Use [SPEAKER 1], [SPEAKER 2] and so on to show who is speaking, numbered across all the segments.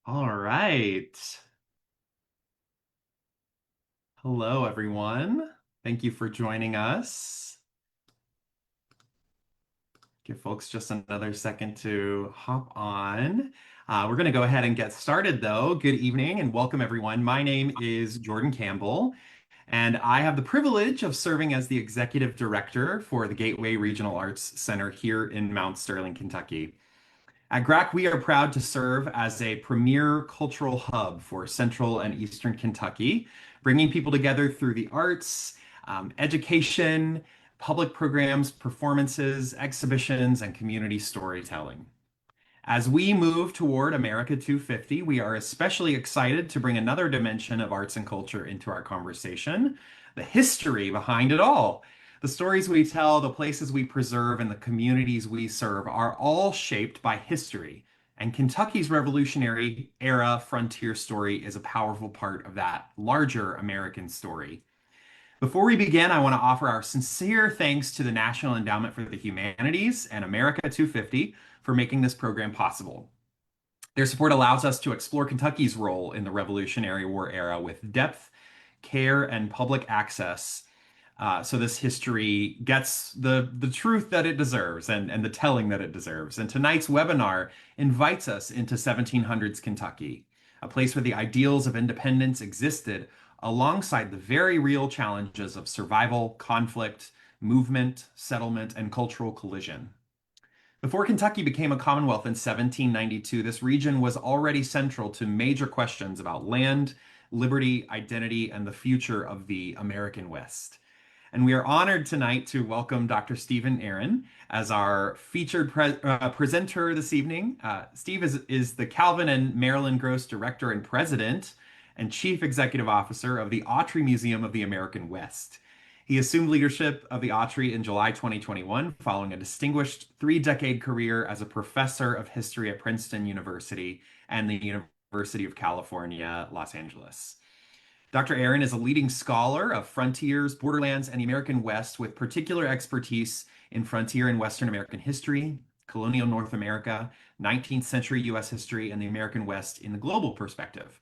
[SPEAKER 1] All right. Hello, everyone. Thank you for joining us. Give folks just another second to hop on. We're going to go ahead and get started, though. Good evening and welcome, everyone. My name is Jordan Campbell, and I have the privilege of serving as the executive director for the Gateway Regional Arts Center here in Mount Sterling, Kentucky. At GRAC, we are proud to serve as a premier cultural hub for Central and Eastern Kentucky, bringing people together through the arts, education, public programs, performances, exhibitions, and community storytelling. As we move toward America 250, we are especially excited to bring another dimension of arts and culture into our conversation, the history behind it all. The stories we tell, the places we preserve, and the communities we serve are all shaped by history. And Kentucky's Revolutionary era frontier story is a powerful part of that larger American story. Before we begin, I want to offer our sincere thanks to the National Endowment for the Humanities and America 250 for making this program possible. Their support allows us to explore Kentucky's role in the Revolutionary War era with depth, care, and public access, so this history gets the truth that it deserves and the telling that it deserves. And tonight's webinar invites us into 1700s Kentucky, a place where the ideals of independence existed alongside the very real challenges of survival, conflict, movement, settlement, and cultural collision. Before Kentucky became a Commonwealth in 1792, this region was already central to major questions about land, liberty, identity, and the future of the American West. And we are honored tonight to welcome Dr. Stephen Aron as our featured presenter this evening. Steve is the Calvin and Marilyn Gross Director and President and Chief Executive Officer of the Autry Museum of the American West. He assumed leadership of the Autry in July 2021, following a distinguished three-decade career as a professor of history at Princeton University and the University of California, Los Angeles. Dr. Aron is a leading scholar of frontiers, borderlands, and the American West with particular expertise in frontier and Western American history, colonial North America, 19th century U.S. history, and the American West in the global perspective.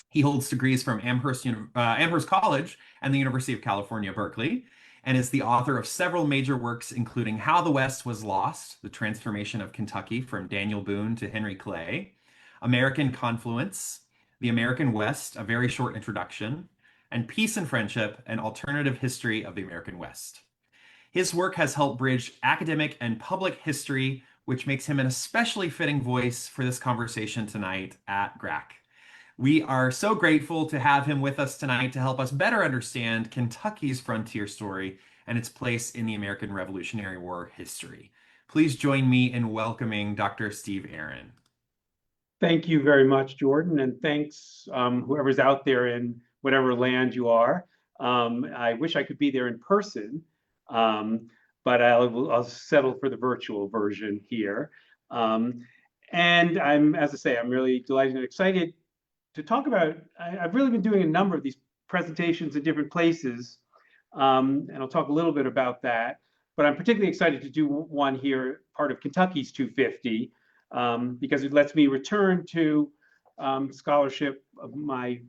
[SPEAKER 1] He holds degrees from Amherst College and the University of California, Berkeley, and is the author of several major works, including How the West Was Lost, The Transformation of Kentucky from Daniel Boone to Henry Clay, American Confluence, The American West, A Very Short Introduction, and Peace and Friendship, An Alternative History of the American West. His work has helped bridge academic and public history, which makes him an especially fitting voice for this conversation tonight at GRAC. We are so grateful to have him with us tonight to help us better understand Kentucky's frontier story and its place in the American Revolutionary War history. Please join me in welcoming Dr. Steve Aron.
[SPEAKER 2] Thank you very much, Jordan, and thanks whoever's out there in whatever land you are. I wish I could be there in person, but I'll settle for the virtual version here. And as I say, I'm really delighted and excited to talk about. I've really been doing a number of these presentations in different places, and I'll talk a little bit about that. But I'm particularly excited to do one here, part of Kentucky's 250. Because it lets me return to scholarship of that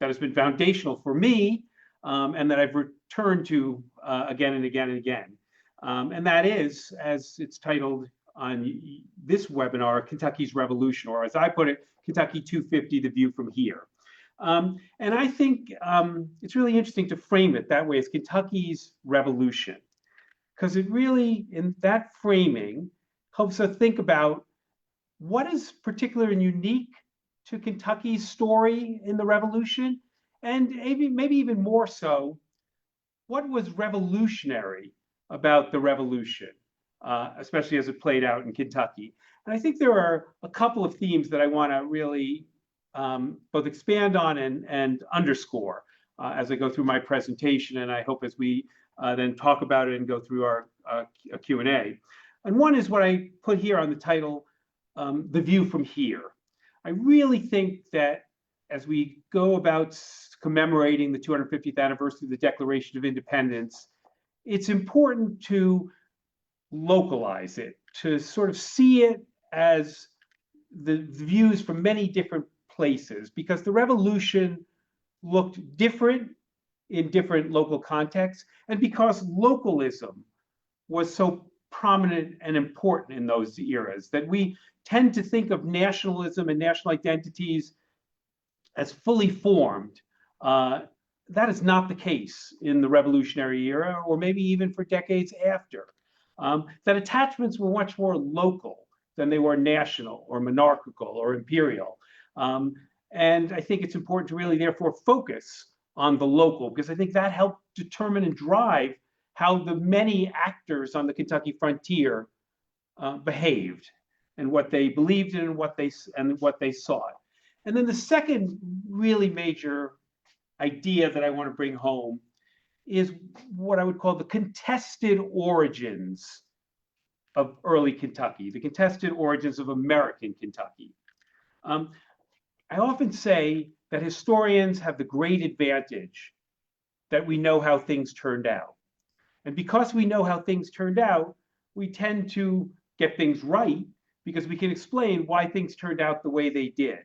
[SPEAKER 2] has been foundational for me, and that I've returned to again and again and again. And that is, as it's titled on this webinar, Kentucky's Revolution, or as I put it, Kentucky 250, The View from Here. And I think it's really interesting to frame it that way, as Kentucky's Revolution, because it really, in that framing, helps us think about what is particular and unique to Kentucky's story in the Revolution, and maybe even more so, what was revolutionary about the Revolution, especially as it played out in Kentucky. And I think there are a couple of themes that I want to really both expand on and underscore as I go through my presentation, and I hope as we then talk about it and go through our Q&A. And one is what I put here on the title, The View from Here. I really think that as we go about commemorating the 250th anniversary of the Declaration of Independence, it's important to localize it, to sort of see it as the views from many different places because the revolution looked different in different local contexts, and because localism was so prominent and important in those eras that we tend to think of nationalism and national identities as fully formed. Uh, that is not the case in the revolutionary era, or maybe even for decades after. That attachments were much more local than they were national or monarchical or imperial. Um, and I think it's important to really, therefore, focus on the local because I think that helped determine and drive how the many actors on the Kentucky frontier behaved and what they believed in and what they sought. And then the second really major idea that I want to bring home is what I would call the contested origins of early Kentucky, the contested origins of American Kentucky. Um, I often say that historians have the great advantage that we know how things turned out. And because we know how things turned out, we tend to get things right because we can explain why things turned out the way they did.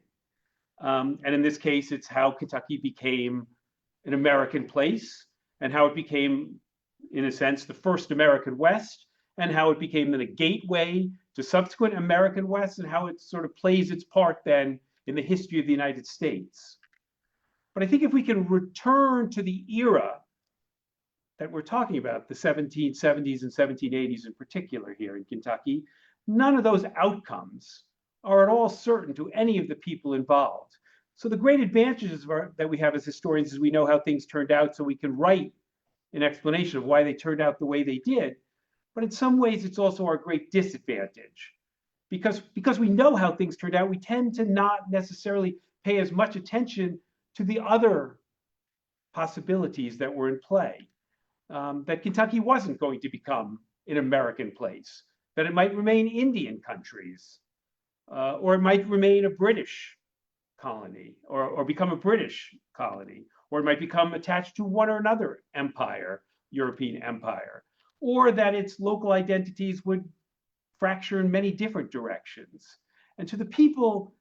[SPEAKER 2] And in this case, it's how Kentucky became an American place and how it became, in a sense, the first American West, and how it became then a gateway to subsequent American West, and how it sort of plays its part then in the history of the United States. But I think if we can return to the era that we're talking about, the 1770s and 1780s in particular here in Kentucky, none of those outcomes are at all certain to any of the people involved. So the great advantages that we have as historians is we know how things turned out, so we can write an explanation of why they turned out the way they did. But in some ways, it's also our great disadvantage. Because we know how things turned out, we tend to not necessarily pay as much attention to the other possibilities that were in play. That Kentucky wasn't going to become an American place, that it might remain Indian countries, or it might remain a British colony, or become a British colony, or it might become attached to one or another empire, European empire, or that its local identities would fracture in many different directions. And to the people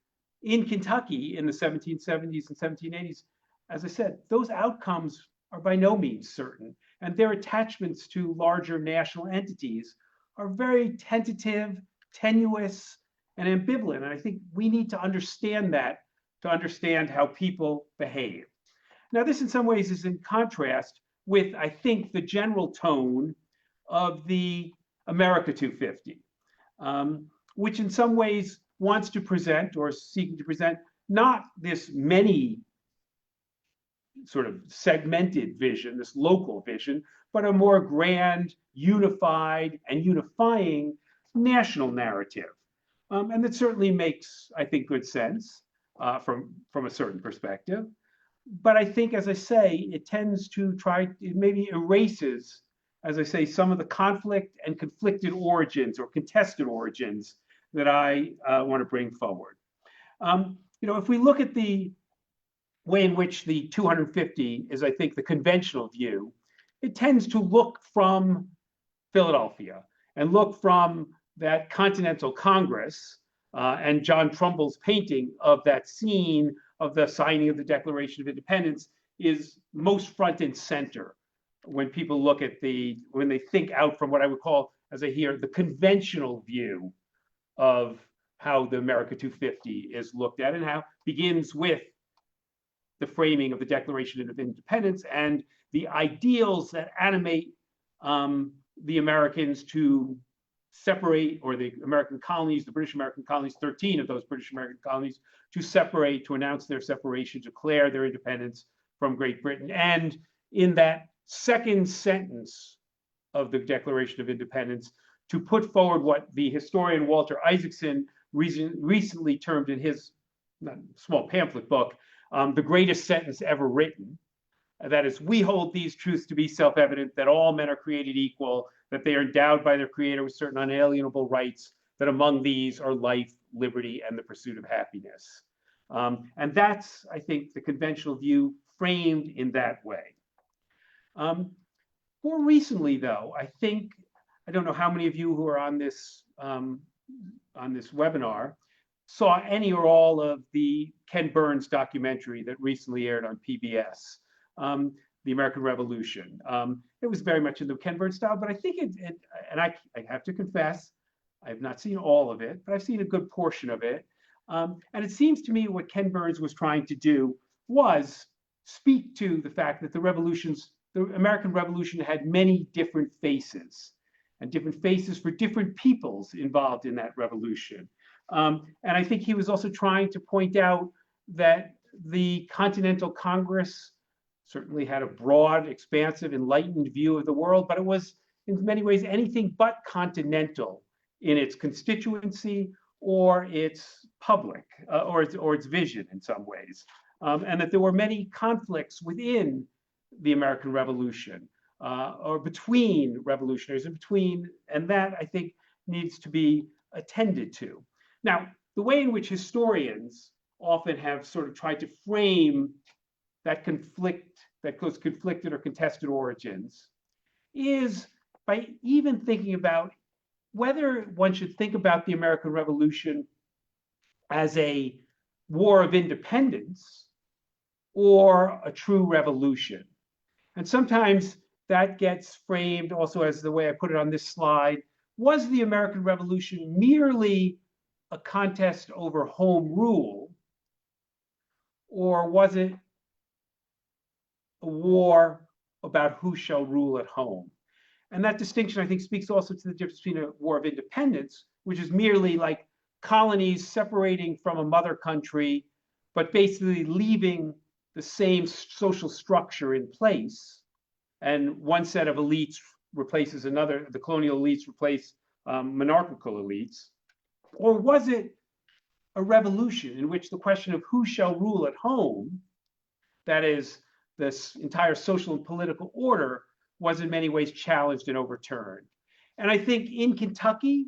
[SPEAKER 2] in Kentucky in the 1770s and 1780s, as I said, those outcomes are by no means certain. And their attachments to larger national entities are very tentative, tenuous, and ambivalent. And I think we need to understand that to understand how people behave. Now, this in some ways is in contrast with, I think, the general tone of the America 250, which in some ways wants to present or seeking to present not this many sort of segmented vision, this local vision, but a more grand, unified, and unifying national narrative. And that certainly makes, I think, good sense from a certain perspective. But I think, as I say, it tends to it maybe erases, as I say, some of the conflict and conflicted origins or contested origins that I want to bring forward. If we look at the way in which the 250 is, I think, the conventional view, it tends to look from Philadelphia and look from that Continental Congress and John Trumbull's painting of that scene of the signing of the Declaration of Independence is most front and center when people look at when they think out from what I would call, as I hear, the conventional view of how the America 250 is looked at, and how it begins with the framing of the Declaration of Independence and the ideals that animate the Americans to separate, or the American colonies, the British American colonies, 13 of those British American colonies, to separate, to announce their separation, declare their independence from Great Britain. And in that second sentence of the Declaration of Independence, to put forward what the historian Walter Isaacson recently termed in his small pamphlet book, the greatest sentence ever written. That is, we hold these truths to be self-evident, that all men are created equal, that they are endowed by their creator with certain unalienable rights, that among these are life, liberty, and the pursuit of happiness. And that's, I think, the conventional view framed in that way. More recently, though, I don't know how many of you who are on this webinar saw any or all of the Ken Burns documentary that recently aired on PBS, The American Revolution. It was very much in the Ken Burns style, but I think and I have to confess, I have not seen all of it, but I've seen a good portion of it. And it seems to me what Ken Burns was trying to do was speak to the fact that the American Revolution had many different faces, and different faces for different peoples involved in that revolution. And I think he was also trying to point out that the Continental Congress certainly had a broad, expansive, enlightened view of the world, but it was in many ways anything but continental in its constituency or its public or its vision in some ways, and that there were many conflicts within the American Revolution or between revolutionaries and that I think needs to be attended to. Now, the way in which historians often have sort of tried to frame that conflict, those conflicted or contested origins, is by even thinking about whether one should think about the American Revolution as a war of independence or a true revolution. And sometimes that gets framed also as the way I put it on this slide. Was the American Revolution merely a contest over home rule, or was it a war about who shall rule at home? And that distinction, I think, speaks also to the difference between a war of independence, which is merely like colonies separating from a mother country, but basically leaving the same social structure in place. And one set of elites replaces another, the colonial elites replace monarchical elites. Or was it a revolution in which the question of who shall rule at home, that is, this entire social and political order, was in many ways challenged and overturned? And I think in Kentucky,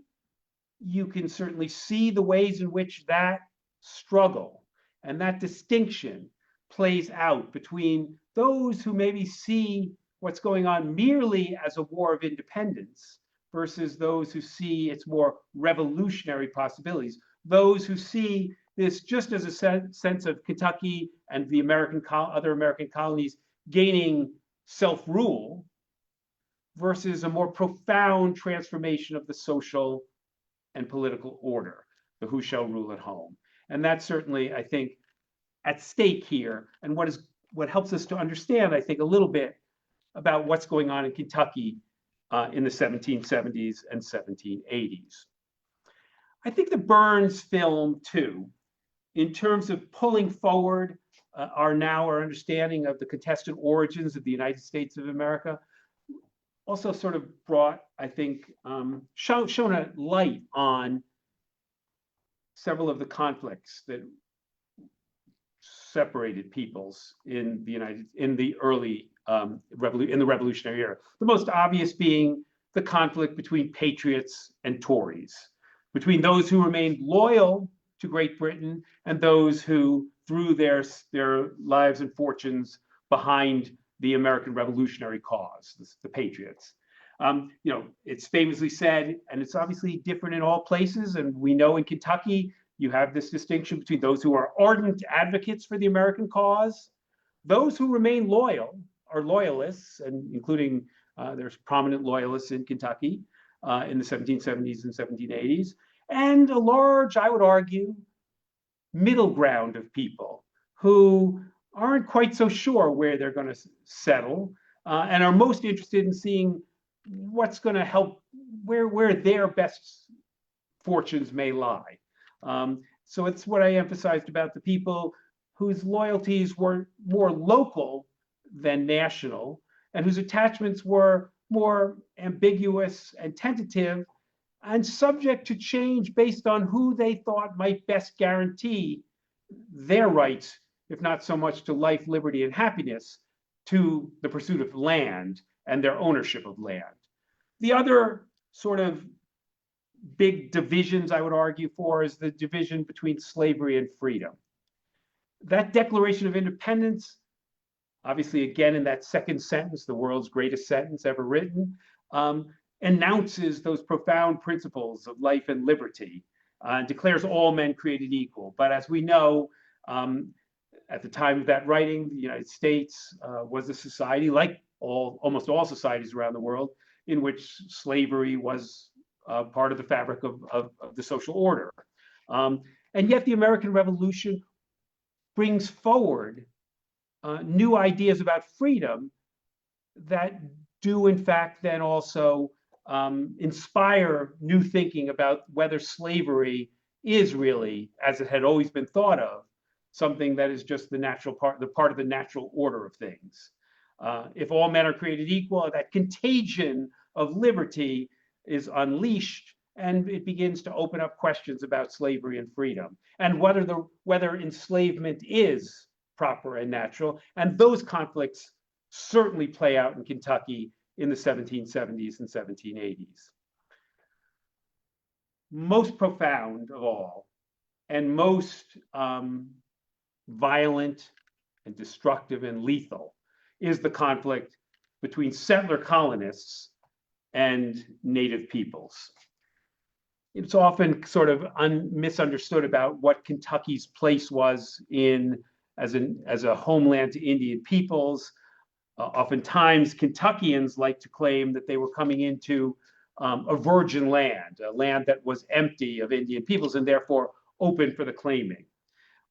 [SPEAKER 2] you can certainly see the ways in which that struggle and that distinction plays out between those who maybe see what's going on merely as a war of independence versus those who see its more revolutionary possibilities, those who see this just as a sense of Kentucky and the other American colonies gaining self-rule versus a more profound transformation of the social and political order, the who shall rule at home. And that's certainly, I think, at stake here, and what helps us to understand, I think, a little bit about what's going on in Kentucky in the 1770s and 1780s. I think the Burns film, too, in terms of pulling forward our understanding of the contested origins of the United States of America, also sort of brought, I think, shown a light on several of the conflicts that separated peoples in the early in the Revolutionary era. The most obvious being the conflict between patriots and Tories, between those who remained loyal to Great Britain and those who threw their lives and fortunes behind the American revolutionary cause, the patriots. It's famously said, and it's obviously different in all places, and we know in Kentucky, you have this distinction between those who are ardent advocates for the American cause, those who remain loyal are loyalists, and including there's prominent loyalists in Kentucky in the 1770s and 1780s, and a large, I would argue, middle ground of people who aren't quite so sure where they're going to settle and are most interested in seeing what's going to help, where their best fortunes may lie. So it's what I emphasized about the people whose loyalties were more local than national, and whose attachments were more ambiguous and tentative and subject to change based on who they thought might best guarantee their rights, if not so much to life, liberty, and happiness, to the pursuit of land and their ownership of land. The other sort of big divisions I would argue for is the division between slavery and freedom. That Declaration of Independence, obviously again in that second sentence, the world's greatest sentence ever written, announces those profound principles of life and liberty. declares all men created equal. But as we know, at the time of that writing, the United States was a society, like almost all societies around the world, in which slavery was part of the fabric of the social order. And yet the American Revolution brings forward new ideas about freedom that do, in fact, then also inspire new thinking about whether slavery is really, as it had always been thought of, something that is just the part of the natural order of things. If all men are created equal, that contagion of liberty is unleashed, and it begins to open up questions about slavery and freedom, and whether enslavement is proper and natural. And those conflicts certainly play out in Kentucky in the 1770s and 1780s. Most profound of all, and most violent and destructive and lethal, is the conflict between settler colonists and native peoples. It's often sort of misunderstood about what Kentucky's place was as a homeland to Indian peoples. Oftentimes, Kentuckians like to claim that they were coming into a virgin land, a land that was empty of Indian peoples and therefore open for the claiming.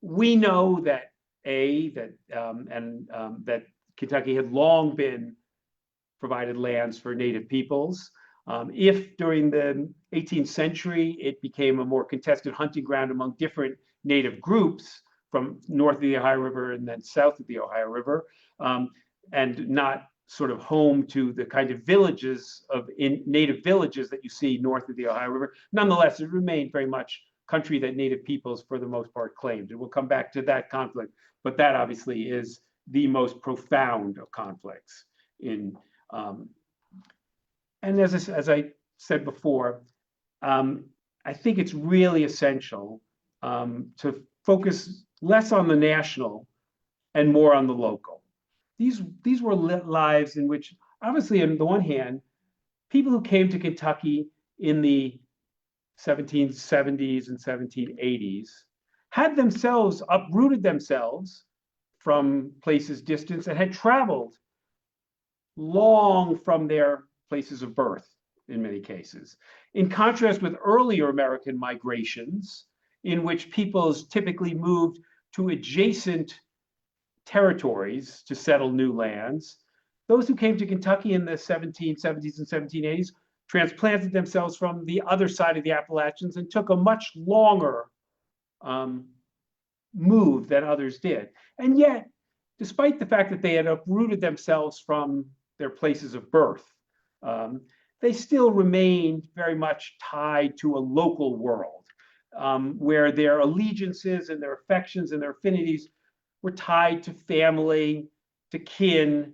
[SPEAKER 2] We know that that Kentucky had long been provided lands for native peoples. If during the 18th century it became a more contested hunting ground among different native groups from north of the Ohio River and then south of the Ohio River, and not sort of home to the kind of native villages that you see north of the Ohio River, nonetheless, it remained very much country that native peoples, for the most part, claimed. And we'll come back to that conflict, but that obviously is the most profound of conflicts and as I said before, I think it's really essential to focus less on the national and more on the local. These were lives in which, obviously, on the one hand, people who came to Kentucky in the 1770s and 1780s had themselves uprooted themselves from places distant and had traveled long from their places of birth in many cases. In contrast with earlier American migrations, in which peoples typically moved to adjacent territories to settle new lands, those who came to Kentucky in the 1770s and 1780s transplanted themselves from the other side of the Appalachians and took a much longer move than others did. And yet, despite the fact that they had uprooted themselves from their places of birth, they still remained very much tied to a local world, where their allegiances and their affections and their affinities were tied to family, to kin,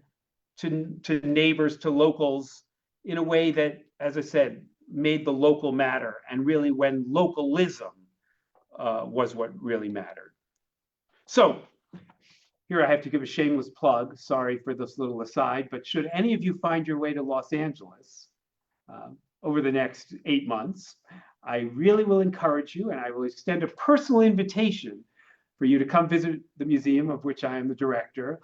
[SPEAKER 2] to neighbors, to locals, in a way that, as I said, made the local matter, and really when localism was what really mattered. So here I have to give a shameless plug. Sorry for this little aside, but should any of you find your way to Los Angeles over the next 8 months, I really will encourage you, and I will extend a personal invitation for you to come visit the museum of which I am the director,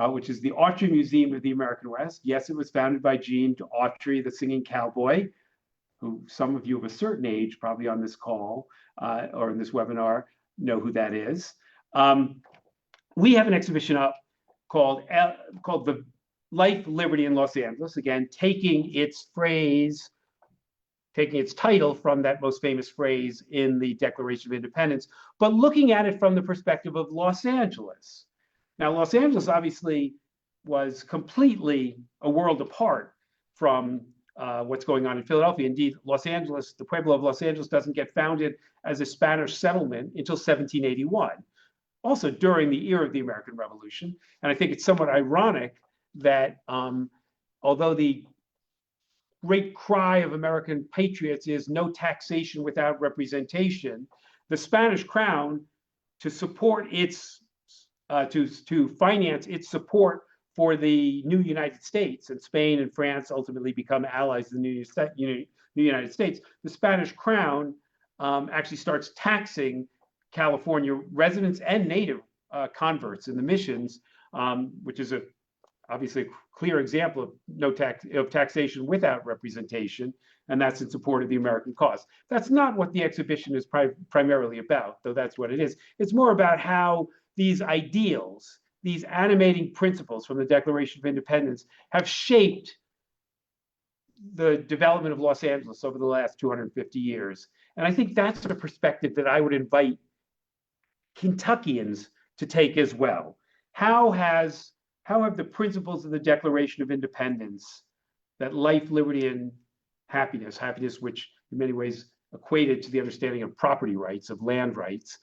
[SPEAKER 2] which is the Autry Museum of the American West. Yes, it was founded by Gene Autry, the singing cowboy, who some of you of a certain age, probably on this call or in this webinar, know who that is. We have an exhibition up called The Life, Liberty in Los Angeles, again, taking its title from that most famous phrase in the Declaration of Independence, but looking at it from the perspective of Los Angeles. Now, Los Angeles obviously was completely a world apart from what's going on in Philadelphia. Indeed, Los Angeles, the Pueblo of Los Angeles, doesn't get founded as a Spanish settlement until 1781, also during the era of the American Revolution. And I think it's somewhat ironic that although the great cry of American patriots is no taxation without representation, the Spanish crown, to support its to finance its support for the new United States, and Spain and France ultimately become allies of the new United States, the Spanish crown actually starts taxing California residents and native converts in the missions, which is obviously a clear example of taxation without representation, and that's in support of the American cause. That's not what the exhibition is primarily about, though that's what it is. It's more about how these ideals, these animating principles from the Declaration of Independence, have shaped the development of Los Angeles over the last 250 years. And I think that's a perspective that I would invite Kentuckians to take as well. How have the principles of the Declaration of Independence, that life, liberty, and happiness, which in many ways equated to the understanding of property rights, of land rights,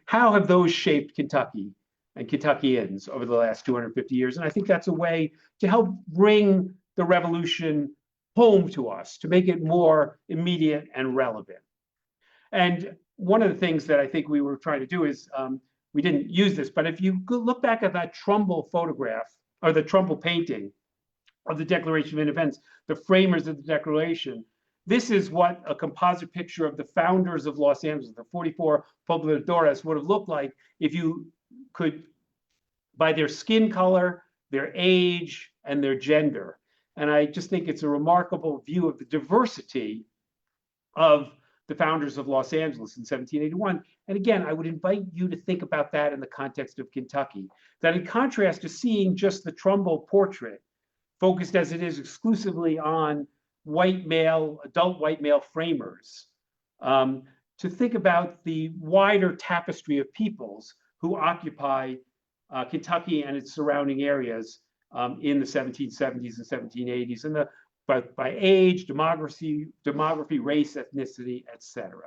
[SPEAKER 2] how have those shaped Kentucky and Kentuckians over the last 250 years? And I think that's a way to help bring the revolution home to us, to make it more immediate and relevant. And one of the things that I think we were trying to do is, we didn't use this, but if you look back at that Trumbull photograph, or the Trumbull painting of the Declaration of Independence, the framers of the Declaration, this is what a composite picture of the founders of Los Angeles, the 44 pobladores, would have looked like if you could, by their skin color, their age, and their gender. And I just think it's a remarkable view of the diversity of the founders of Los Angeles in 1781. And again, I would invite you to think about that in the context of Kentucky, that in contrast to seeing just the Trumbull portrait, focused as it is exclusively on adult white male framers, to think about the wider tapestry of peoples who occupy Kentucky and its surrounding areas in the 1770s and 1780s, and by age, demography, race, ethnicity, etc.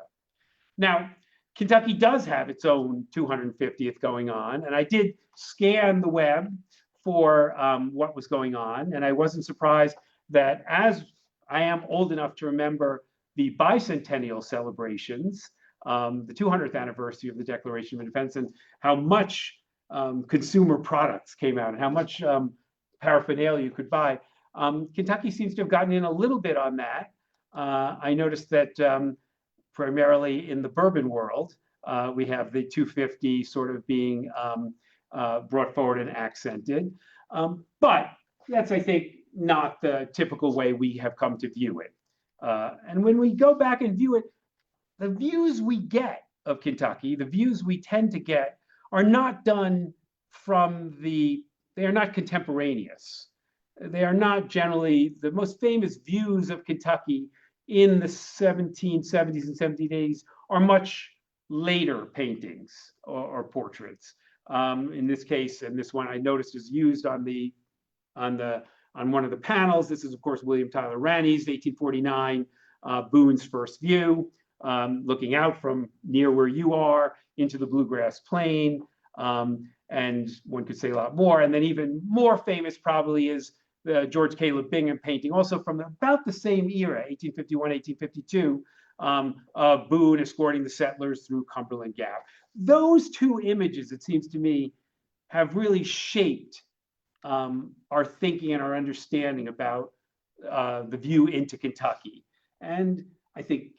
[SPEAKER 2] Now, Kentucky does have its own 250th going on, and I did scan the web for what was going on, and I wasn't surprised that, as I am old enough to remember the bicentennial celebrations, the 200th anniversary of the Declaration of Independence, and how much consumer products came out and how much paraphernalia you could buy. Kentucky seems to have gotten in a little bit on that. I noticed that primarily in the bourbon world, we have the 250 sort of being brought forward and accented. But that's, I think, not the typical way we have come to view it. And when we go back and view it, the views we get of Kentucky, the views we tend to get, are not done they are not contemporaneous. They are not generally the most famous views of Kentucky in the 1770s and 1780s are much later paintings or portraits. In this case, and this one I noticed is used on one of the panels. This is, of course, William Tyler Ranie's 1849 Boone's first view, looking out from near where you are into the Bluegrass Plain. And one could say a lot more. And then even more famous probably is the George Caleb Bingham painting, also from about the same era, 1851, 1852, Boone escorting the settlers through Cumberland Gap. Those two images, it seems to me, have really shaped our thinking and our understanding about the view into Kentucky. And I think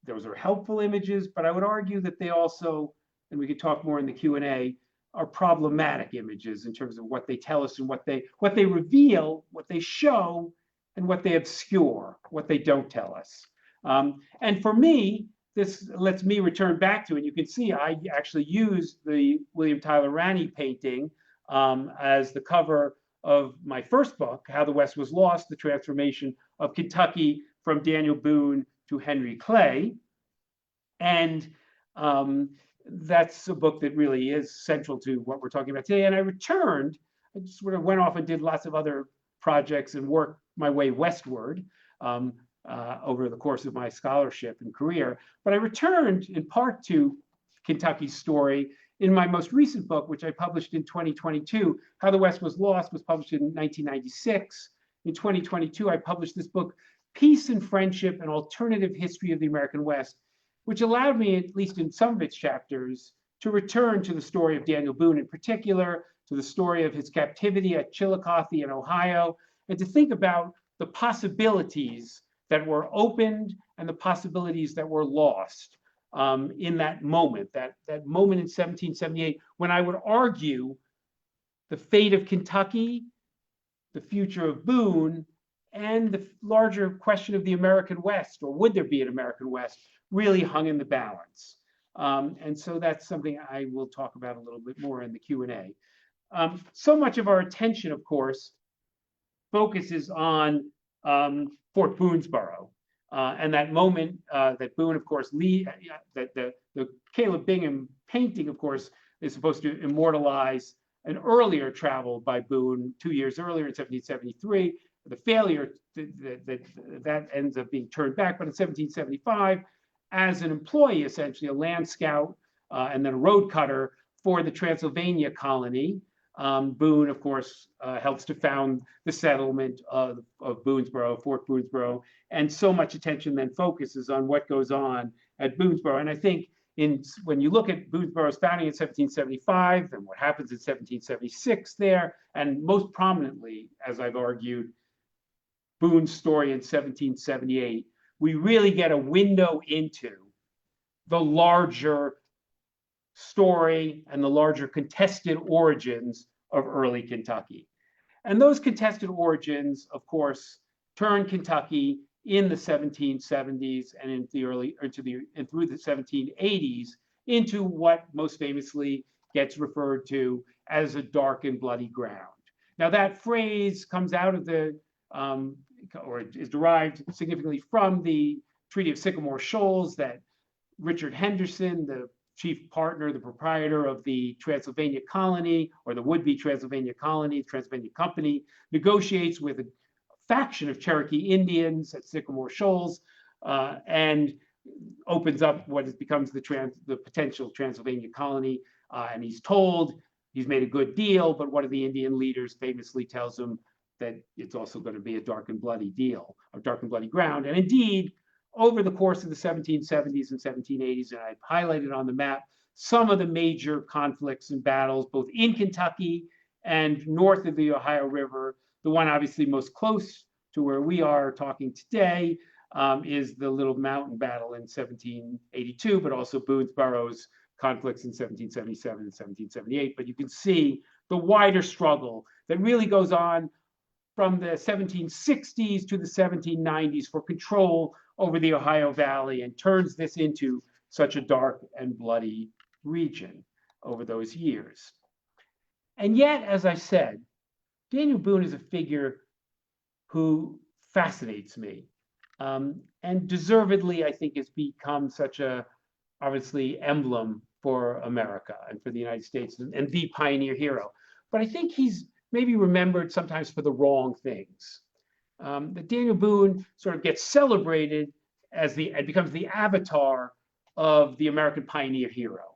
[SPEAKER 2] those are helpful images, but I would argue that they also, and we could talk more in the Q&A, are problematic images in terms of what they tell us and what they reveal, what they show, and what they obscure, what they don't tell us. And for me, this lets me return back to, and you can see I actually used the William Tyler Ranie painting as the cover of my first book, How the West Was Lost, The Transformation of Kentucky from Daniel Boone to Henry Clay. And that's a book that really is central to what we're talking about today. And I just sort of went off and did lots of other projects and worked my way westward over the course of my scholarship and career. But I returned in part to Kentucky's story in my most recent book, which I published in 2022. How the West Was Lost was published in 1996. In 2022, I published this book, Peace and Friendship, An Alternative History of the American West, which allowed me, at least in some of its chapters, to return to the story of Daniel Boone in particular, to the story of his captivity at Chillicothe in Ohio, and to think about the possibilities that were opened and the possibilities that were lost in that moment, that moment in 1778, when I would argue the fate of Kentucky, the future of Boone, and the larger question of the American West, or would there be an American West, really hung in the balance. And so that's something I will talk about a little bit more in the Q&A. So much of our attention, of course, focuses on Fort Boonesborough. And that moment that Boone, of course, that the Caleb Bingham painting, of course, is supposed to immortalize an earlier travel by Boone 2 years earlier in 1773. The failure that ends up being turned back, but in 1775, as an employee, essentially a land scout and then a road cutter for the Transylvania colony, Boone, of course, helps to found the settlement of Boonesborough, Fort Boonesborough, and so much attention then focuses on what goes on at Boonesborough. And I think when you look at Boonesborough's founding in 1775 and what happens in 1776 there, and most prominently, as I've argued, Boone's story in 1778, we really get a window into the larger story and the larger contested origins of early Kentucky. And those contested origins, of course, turned Kentucky in the 1770s and through the 1780s into what most famously gets referred to as a dark and bloody ground. Now that phrase comes out of or is derived significantly from the Treaty of Sycamore Shoals that Richard Henderson, the chief partner, the proprietor of the Transylvania colony, or the would-be Transylvania colony, Transylvania Company, negotiates with a faction of Cherokee Indians at Sycamore Shoals and opens up what becomes the potential Transylvania colony. And he's told he's made a good deal, but one of the Indian leaders famously tells him that it's also going to be a dark and bloody deal, or dark and bloody ground. And indeed, over the course of the 1770s and 1780s, and I've highlighted on the map some of the major conflicts and battles, both in Kentucky and north of the Ohio River. The one obviously most close to where we are talking today is the Little Mountain Battle in 1782, but also Boonesborough's conflicts in 1777 and 1778. But you can see the wider struggle that really goes on from the 1760s to the 1790s for control over the Ohio Valley and turns this into such a dark and bloody region over those years. And yet, as I said, Daniel Boone is a figure who fascinates me and deservedly, I think, has become such a, obviously, emblem for America and for the United States and the pioneer hero. But I think he's maybe remembered sometimes for the wrong things. That Daniel Boone sort of gets celebrated and becomes the avatar of the American pioneer hero,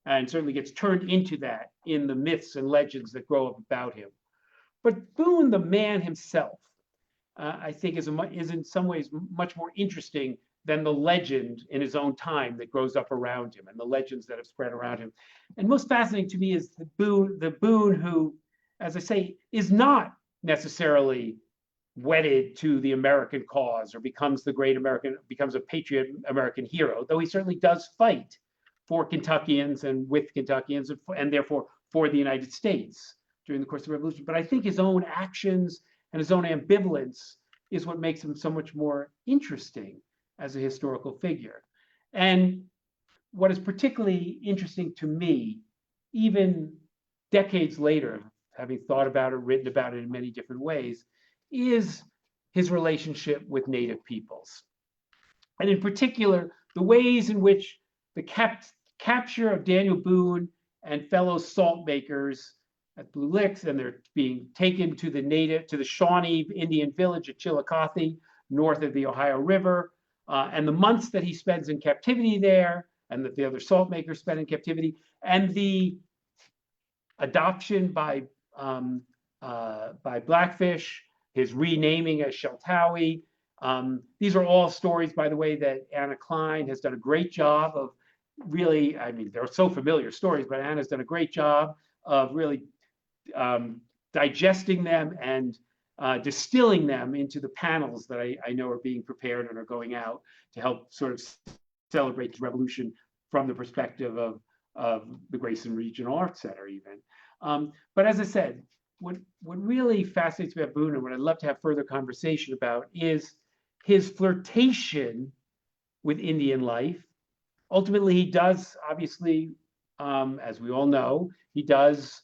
[SPEAKER 2] and certainly gets turned into that in the myths and legends that grow up about him. But Boone, the man himself, I think is in some ways much more interesting than the legend in his own time that grows up around him and the legends that have spread around him. And most fascinating to me is the Boone who, as I say, is not necessarily wedded to the American cause or becomes a patriot American hero, though he certainly does fight for Kentuckians and with Kentuckians and therefore for the United States during the course of the Revolution. But I think his own actions and his own ambivalence is what makes him so much more interesting as a historical figure. And what is particularly interesting to me, even decades later, having thought about it, written about it in many different ways, is his relationship with Native peoples. And in particular, the ways in which the capture of Daniel Boone and fellow salt makers at Blue Licks, and they're being taken to the Shawnee Indian village at Chillicothe, north of the Ohio River, and the months that he spends in captivity there, and that the other salt makers spend in captivity, and the adoption by Blackfish, his renaming as Sheltawi. These are all stories, by the way, that Anna Kline has done a great job of really, I mean, they're so familiar stories, but Anna's done a great job of really digesting them and distilling them into the panels that I know are being prepared and are going out to help sort of celebrate the revolution from the perspective of the Grayson Regional Arts Center, even. But as I said, what really fascinates me about Boone and what I'd love to have further conversation about is his flirtation with Indian life. Ultimately, he does, obviously, as we all know, he does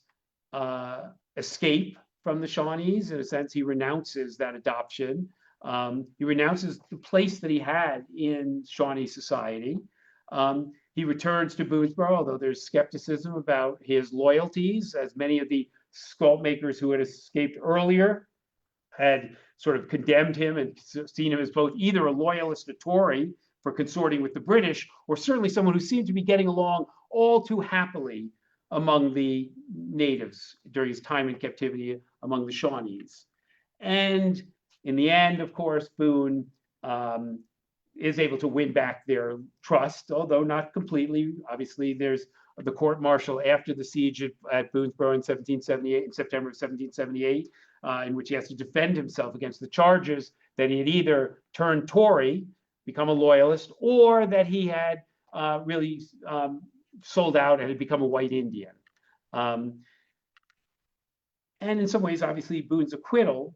[SPEAKER 2] escape from the Shawnees. In a sense, he renounces that adoption. He renounces the place that he had in Shawnee society. He returns to Boonesboro, although there's skepticism about his loyalties, as many of the sculpt makers who had escaped earlier had sort of condemned him and seen him as both either a loyalist, a Tory for consorting with the British, or certainly someone who seemed to be getting along all too happily among the natives during his time in captivity among the Shawnees. And in the end, of course, Boone is able to win back their trust, although not completely. Obviously, there's the court martial after the siege at Boonesboro in 1778, in September of 1778, in which he has to defend himself against the charges that he had either turned Tory, become a loyalist, or that he had really sold out and had become a white Indian. And in some ways, obviously, Boone's acquittal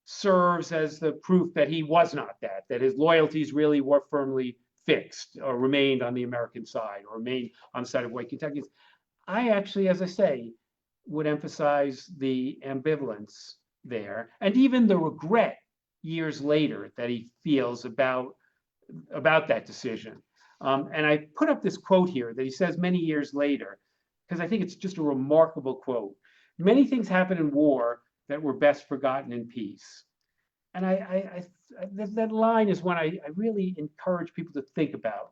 [SPEAKER 2] serves as the proof that he was not that, that his loyalties really were firmly fixed or remained on the American side or remained on the side of white Kentuckians. I actually, as I say, would emphasize the ambivalence there and even the regret years later that he feels about that decision. And I put up this quote here that he says many years later, because I think it's just a remarkable quote. Many things happen in war that were best forgotten in peace. And that line is one I really encourage people to think about.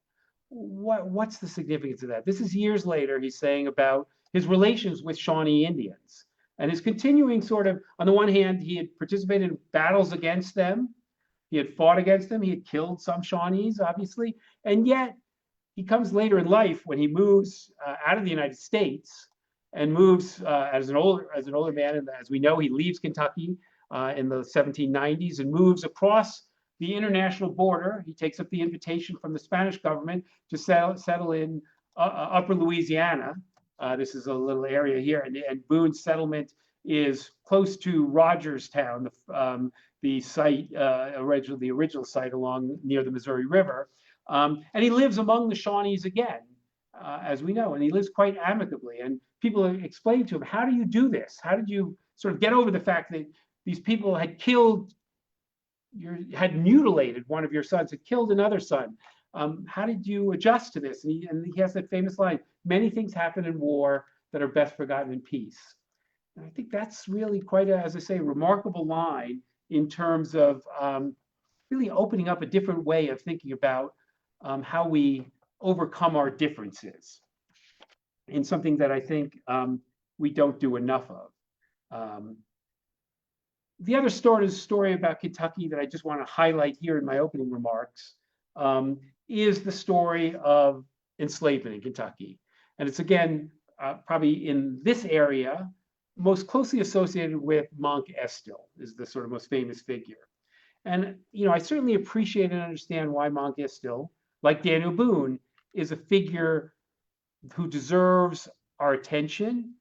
[SPEAKER 2] What's the significance of that? This is years later, he's saying about his relations with Shawnee Indians and his continuing sort of, on the one hand, he had participated in battles against them. He had fought against them. He had killed some Shawnees, obviously. And yet he comes later in life when he moves out of the United States and moves as an older man. And as we know, he leaves Kentucky in the 1790s and moves across the international border. He takes up the invitation from the Spanish government to settle in upper Louisiana. This is a little area here. And Boone's settlement is close to Rogerstown, the site, the original site along near the Missouri River. And he lives among the Shawnees again, as we know, and he lives quite amicably. And people explain to him, how do you do this? How did you sort of get over the fact that these people had had mutilated one of your sons, had killed another son? How did you adjust to this? And he has that famous line, many things happen in war that are best forgotten in peace. And I think that's really quite a, as I say, remarkable line in terms of really opening up a different way of thinking about how we overcome our differences, in something that I think we don't do enough of. The other story about Kentucky that I just want to highlight here in my opening remarks is the story of enslavement in Kentucky. And it's again, probably in this area, most closely associated with Monk Estill is the sort of most famous figure. And I certainly appreciate and understand why Monk Estill, like Daniel Boone, is a figure who deserves our attention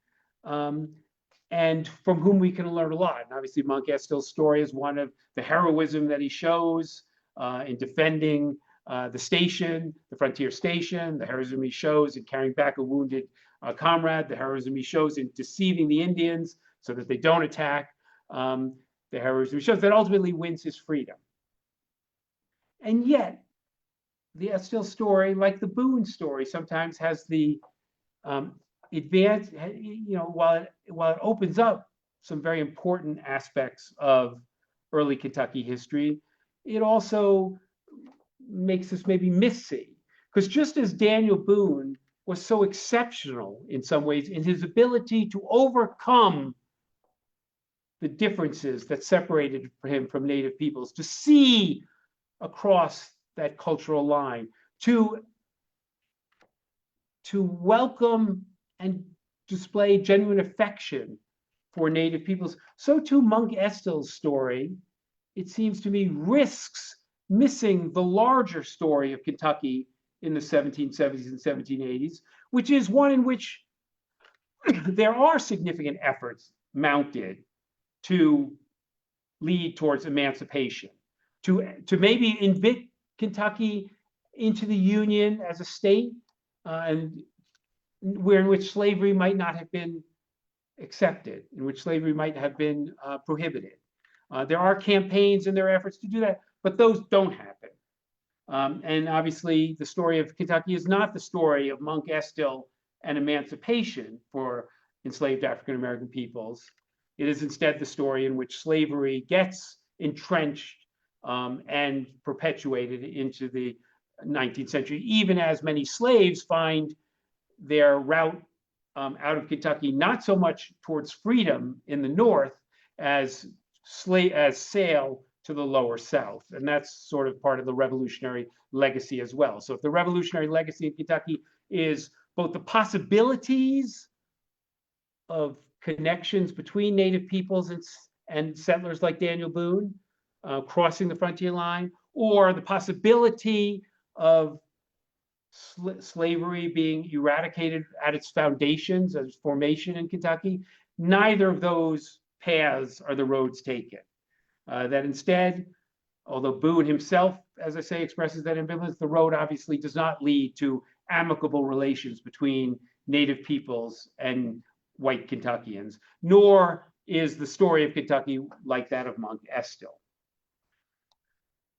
[SPEAKER 2] and from whom we can learn a lot. And obviously, Monk Estill's story is one of the heroism that he shows in defending the station, the frontier station, the heroism he shows in carrying back a wounded comrade, the heroism he shows in deceiving the Indians so that they don't attack, the heroism he shows that ultimately wins his freedom. And yet, the Estill story, like the Boone story, sometimes has the advance, while it opens up some very important aspects of early Kentucky history, it also makes us maybe miss see. Because just as Daniel Boone was so exceptional in some ways in his ability to overcome the differences that separated him from Native peoples, to see across that cultural line, to welcome and display genuine affection for Native peoples, so too Monk Estill's story, it seems to me, risks missing the larger story of Kentucky in the 1770s and 1780s, which is one in which there are significant efforts mounted to lead towards emancipation, to maybe invite Kentucky into the Union as a state, and where in which slavery might not have been accepted, in which slavery might have been prohibited. There are campaigns and there are efforts to do that, but those don't happen. And obviously, the story of Kentucky is not the story of Monk Estill and emancipation for enslaved African American peoples. It is instead the story in which slavery gets entrenched and perpetuated into the 19th century, even as many slaves find their route out of Kentucky not so much towards freedom in the North as sail to the lower South. And that's sort of part of the revolutionary legacy as well. So if the revolutionary legacy in Kentucky is both the possibilities of connections between Native peoples and settlers like Daniel Boone crossing the frontier line, or the possibility of slavery being eradicated at its foundations, as formation in Kentucky, neither of those paths are the roads taken. That instead, although Boone himself, as I say, expresses that ambivalence, the road obviously does not lead to amicable relations between Native peoples and white Kentuckians, nor is the story of Kentucky like that of Monk Estill.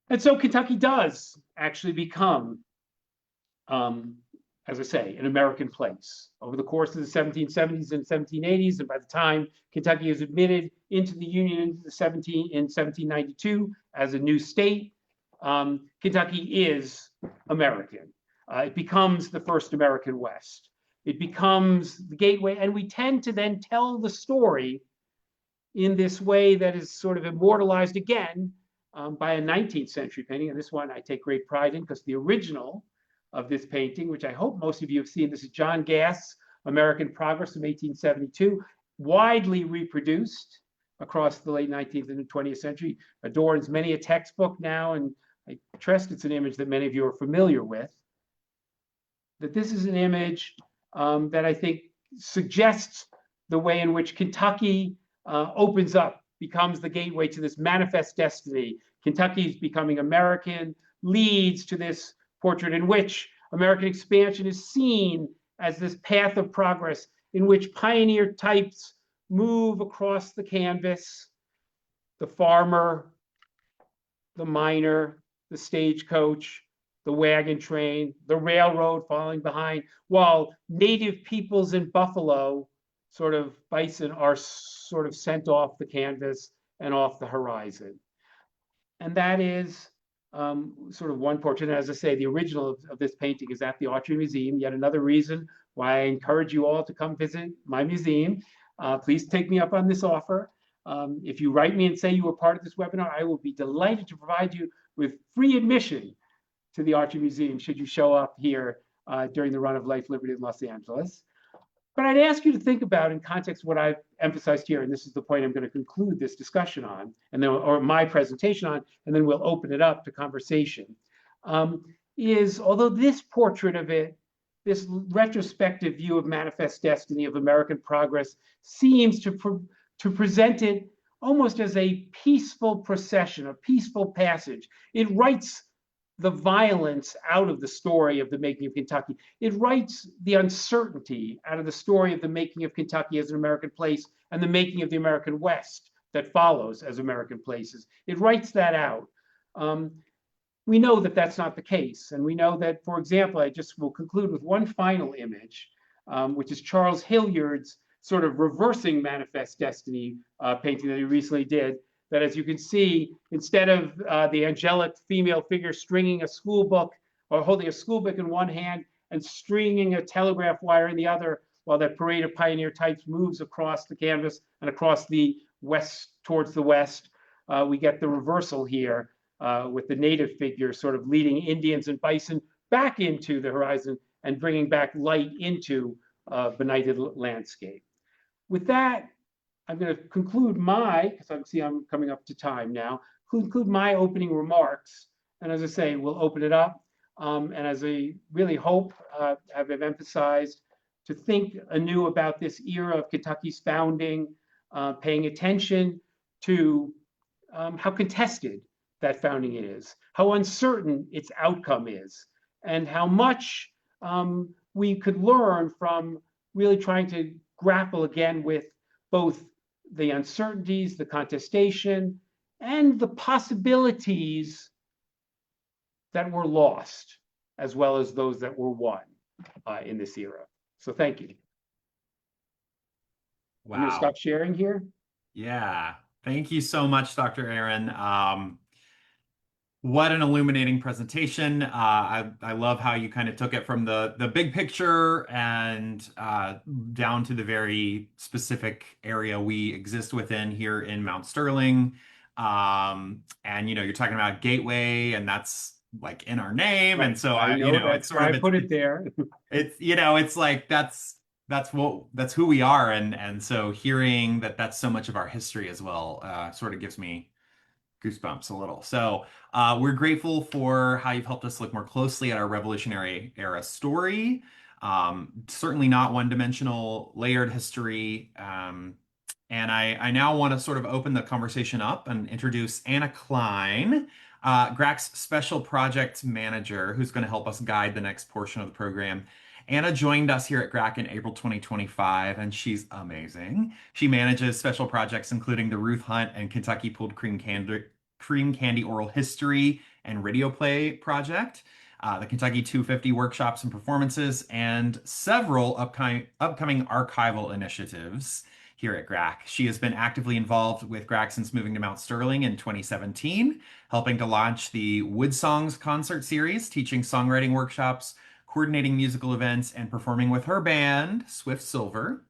[SPEAKER 2] And so Kentucky does actually become, as I say, an American place over the course of the 1770s and 1780s. And by the time Kentucky is admitted into the Union in 1792 as a new state, Kentucky is American. It becomes the first American West. It becomes the gateway, and we tend to then tell the story in this way that is sort of immortalized again by a 19th century painting. And this one I take great pride in, because the original of this painting, which I hope most of you have seen, this is John Gass' American Progress from 1872, widely reproduced across the late 19th and 20th century, adorns many a textbook now, and I trust it's an image that many of you are familiar with. That this is an image that I think suggests the way in which Kentucky opens up, becomes the gateway to this manifest destiny. Kentucky's becoming American leads to this portrait in which American expansion is seen as this path of progress in which pioneer types move across the canvas, the farmer, the miner, the stagecoach, the wagon train, the railroad following behind, while Native peoples in Buffalo, sort of bison, are sort of sent off the canvas and off the horizon. And that is sort of one portrait. And as I say, the original of this painting is at the Autry Museum. Yet another reason why I encourage you all to come visit my museum. Please take me up on this offer. If you write me and say you were part of this webinar, I will be delighted to provide you with free admission to the Autry Museum should you show up here during the run of Life, Liberty in Los Angeles. But I'd ask you to think about, in context of what I've emphasized here, and this is the point I'm going to conclude this discussion on, and then, or my presentation on, and then we'll open it up to conversation, is although this portrait of it, this retrospective view of manifest destiny of American progress seems to present it almost as a peaceful procession, a peaceful passage. It writes the violence out of the story of the making of Kentucky. It writes the uncertainty out of the story of the making of Kentucky as an American place and the making of the American West that follows as American places. It writes that out. We know that that's not the case. And we know that, for example, I just will conclude with one final image, which is Charles Hilliard's sort of reversing manifest destiny painting that he recently did. That, as you can see, instead of the angelic female figure stringing a school book or holding a school book in one hand and stringing a telegraph wire in the other, while that parade of pioneer types moves across the canvas and across the west towards the west, we get the reversal here with the native figure sort of leading Indians and bison back into the horizon and bringing back light into a benighted landscape. With that, I'm going to conclude because I'm coming up to time now, conclude my opening remarks. And as I say, we'll open it up. And as I really hope, have emphasized, to think anew about this era of Kentucky's founding, paying attention to how contested that founding is, how uncertain its outcome is, and how much we could learn from really trying to grapple again with both the uncertainties, the contestation, and the possibilities that were lost, as well as those that were won in this era. So thank you. I'm going to stop
[SPEAKER 1] Wow.
[SPEAKER 2] sharing here.
[SPEAKER 1] Yeah. Thank you so much, Dr. Aaron. What an illuminating presentation. I love how you kind of took it from the big picture and down to the very specific area we exist within here in Mount Sterling. And you're talking about Gateway, and that's like in our name. And
[SPEAKER 2] Right.
[SPEAKER 1] so
[SPEAKER 2] I know
[SPEAKER 1] it's
[SPEAKER 2] that's
[SPEAKER 1] sort
[SPEAKER 2] why
[SPEAKER 1] of
[SPEAKER 2] I put it there.
[SPEAKER 1] it's like that's who we are. And so hearing that that's so much of our history as well, sort of gives me goosebumps a little. So we're grateful for how you've helped us look more closely at our Revolutionary era story. Certainly not one-dimensional, layered history. And I now want to sort of open the conversation up and introduce Anna Kline, GRAC's Special Projects Manager, who's going to help us guide the next portion of the program. Anna joined us here at GRAC in April 2025, and she's amazing. She manages special projects including the Ruth Hunt and Kentucky Pulled Cream Candy Oral History and Radio Play Project, the Kentucky 250 workshops and performances, and several upcoming archival initiatives here at GRAC. She has been actively involved with GRAC since moving to Mount Sterling in 2017, helping to launch the Wood Songs concert series, teaching songwriting workshops, coordinating musical events, and performing with her band, Swift Silver.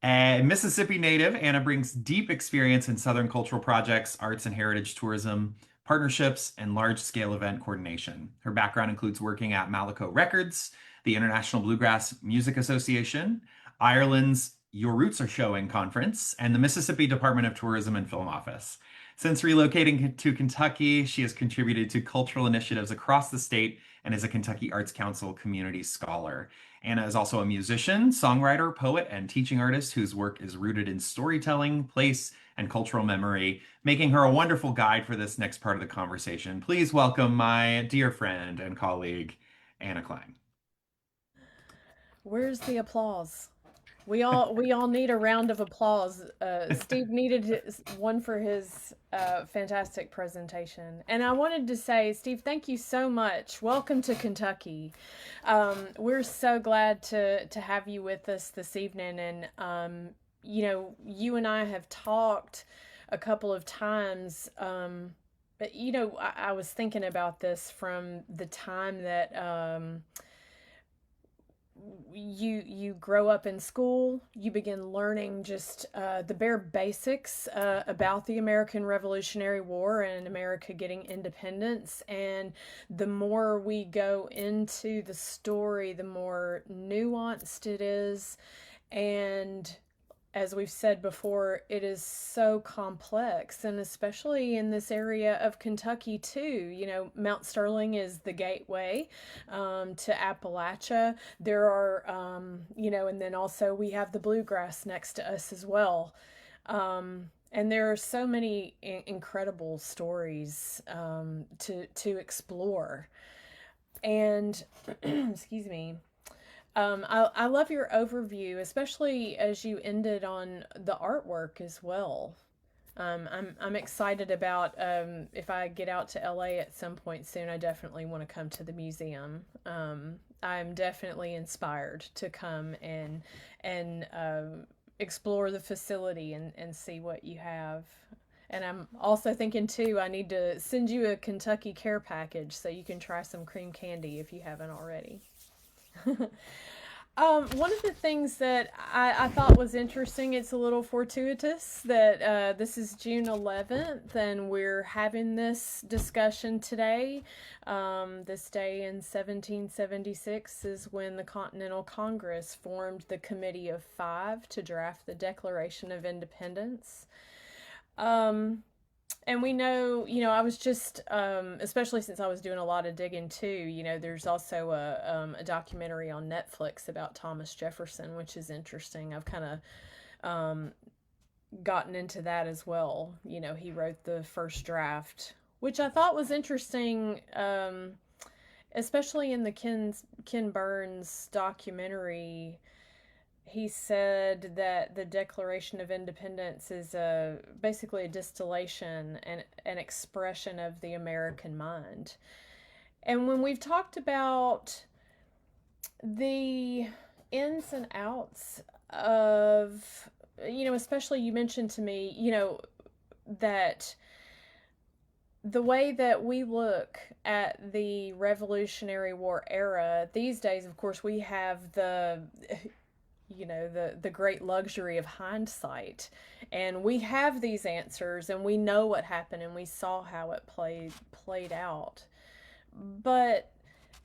[SPEAKER 1] A Mississippi native, Anna brings deep experience in Southern cultural projects, arts and heritage tourism, partnerships, and large-scale event coordination. Her background includes working at Malaco Records, the International Bluegrass Music Association, Ireland's Your Roots Are Showing conference, and the Mississippi Department of Tourism and Film Office. Since relocating to Kentucky, she has contributed to cultural initiatives across the state and is a Kentucky Arts Council community scholar. Anna is also a musician, songwriter, poet, and teaching artist whose work is rooted in storytelling, place, and cultural memory, making her a wonderful guide for this next part of the conversation. Please welcome my dear friend and colleague, Anna Kline.
[SPEAKER 3] Where's the applause? We all need a round of applause. Steve needed one for his fantastic presentation, and I wanted to say, Steve, thank you so much. Welcome to Kentucky. We're so glad to have you with us this evening, and you and I have talked a couple of times. But I was thinking about this from the time that you grow up in school, you begin learning just the bare basics about the American Revolutionary War and America getting independence. And the more we go into the story, the more nuanced it is. And as we've said before, it is so complex, and especially in this area of Kentucky, too. Mount Sterling is the gateway to Appalachia. There are, and then also we have the bluegrass next to us as well. And there are so many incredible stories to explore. And, excuse me. I love your overview, especially as you ended on the artwork as well. I'm excited about if I get out to LA at some point soon. I definitely want to come to the museum. I'm definitely inspired to come and explore the facility and see what you have. And I'm also thinking too, I need to send you a Kentucky care package so you can try some cream candy if you haven't already. One of the things that I thought was interesting, it's a little fortuitous that this is June 11th and we're having this discussion today. This day in 1776 is when the Continental Congress formed the Committee of Five to draft the Declaration of Independence. Um, and we know, I was just, especially since I was doing a lot of digging too, there's also a documentary on Netflix about Thomas Jefferson, which is interesting. I've kind of gotten into that as well. He wrote the first draft, which I thought was interesting, especially in the Ken Burns documentary. He said that the Declaration of Independence is basically a distillation and an expression of the American mind. And when we've talked about the ins and outs of, especially you mentioned to me, that the way that we look at the Revolutionary War era these days, of course, we have the great luxury of hindsight, and we have these answers and we know what happened and we saw how it played out. But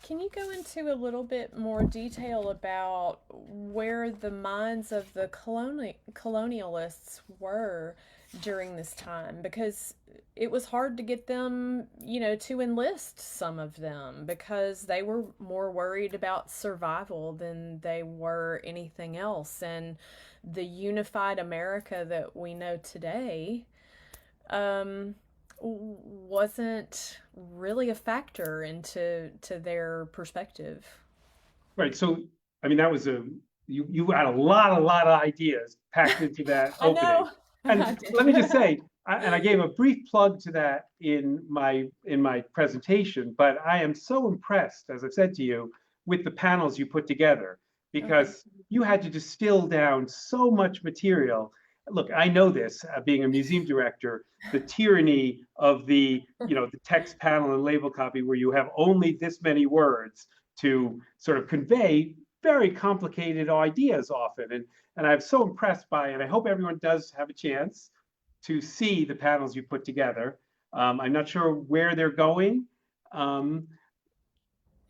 [SPEAKER 3] can you go into a little bit more detail about where the minds of the colonialists were during this time? Because it was hard to get them, to enlist some of them because they were more worried about survival than they were anything else. And the unified America that we know today um, wasn't really a factor into their perspective.
[SPEAKER 2] Right. So, I mean, that was you had a lot of ideas packed into that
[SPEAKER 3] I
[SPEAKER 2] opening.
[SPEAKER 3] know. I
[SPEAKER 2] And let me
[SPEAKER 3] did.
[SPEAKER 2] just say, and I gave a brief plug to that in my presentation, but I am so impressed, as I've said to you, with the panels you put together
[SPEAKER 3] Oh, thank
[SPEAKER 2] because you had to distill down so much material. Look, I know this, being a museum director, the tyranny of the text panel and label copy, where you have only this many words to sort of convey very complicated ideas often. And I'm so impressed by it. I hope everyone does have a chance to see the panels you put together. I'm not sure where they're going. Um,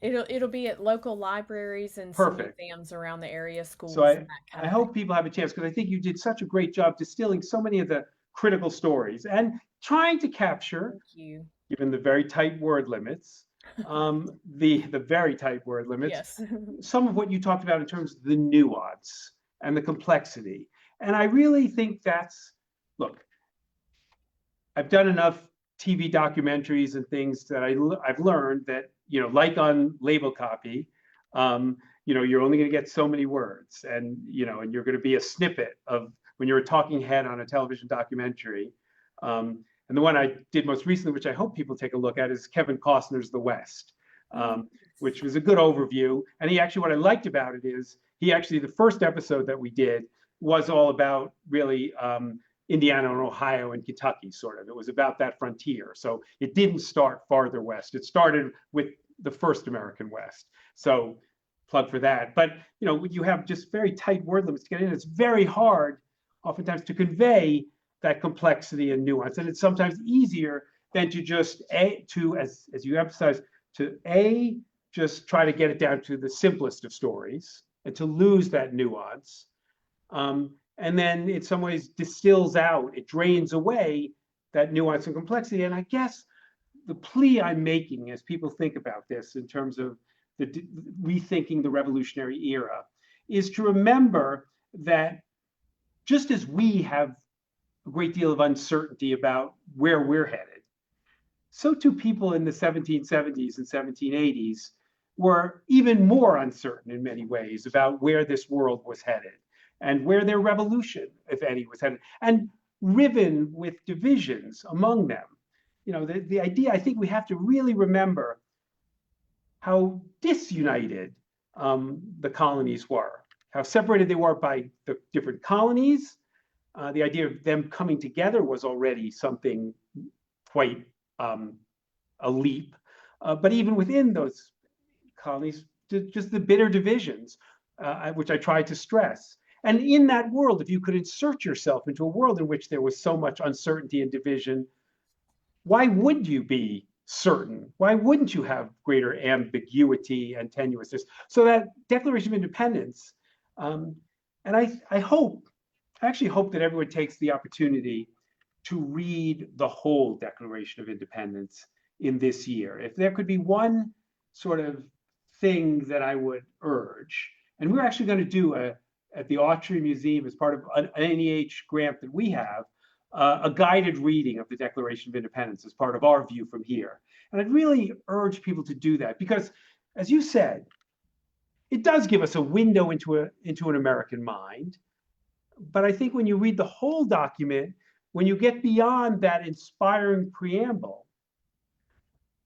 [SPEAKER 3] It'll be at local libraries and some
[SPEAKER 2] Perfect.
[SPEAKER 3] museums around the area,
[SPEAKER 2] So
[SPEAKER 3] schools,
[SPEAKER 2] I,
[SPEAKER 3] and that kind
[SPEAKER 2] I
[SPEAKER 3] of thing.
[SPEAKER 2] hope people have a chance because I think you did such a great job distilling so many of the critical stories and trying to capture,
[SPEAKER 3] Thank you.
[SPEAKER 2] given the very tight word limits, the very tight word limits,
[SPEAKER 3] Yes.
[SPEAKER 2] some of what you talked about in terms of the nuance and the complexity. And I really think look, I've done enough TV documentaries and things that I've learned that, like on label copy, you're only going to get so many words, and you're going to be a snippet of when you're a talking head on a television documentary. And the one I did most recently, which I hope people take a look at, is Kevin Costner's The West,
[SPEAKER 3] Mm,
[SPEAKER 2] which was a good overview. And what I liked about it is the first episode that we did was all about really Indiana and Ohio and Kentucky, sort of. It was about that frontier. So it didn't start farther west. It started with the first American West. So plug for that. But you have just very tight word limits to get in. It's very hard, oftentimes, to convey that complexity and nuance. And it's sometimes easier than to just as you emphasize, to just try to get it down to the simplest of stories and to lose that nuance. And then in some ways distills out, it drains away that nuance and complexity. And I guess the plea I'm making as people think about this in terms of rethinking the revolutionary era is to remember that just as we have a great deal of uncertainty about where we're headed, so too people in the 1770s and 1780s were even more uncertain in many ways about where this world was headed and where their revolution, if any, was headed, and riven with divisions among them. The idea, I think we have to really remember how disunited the colonies were, how separated they were by the different colonies. The idea of them coming together was already something quite a leap. But even within those colonies, just the bitter divisions. which I tried to stress. And in that world, if you could insert yourself into a world in which there was so much uncertainty and division, why would you be certain? Why wouldn't you have greater ambiguity and tenuousness? So that Declaration of Independence, and I actually hope that everyone takes the opportunity to read the whole Declaration of Independence in this year. If there could be one sort of thing that I would urge, and we're actually going to do at the Autry Museum as part of an NEH grant that we have, a guided reading of the Declaration of Independence as part of our view from here. And I'd really urge people to do that because, as you said, it does give us a window into an American mind. But I think when you read the whole document, when you get beyond that inspiring preamble,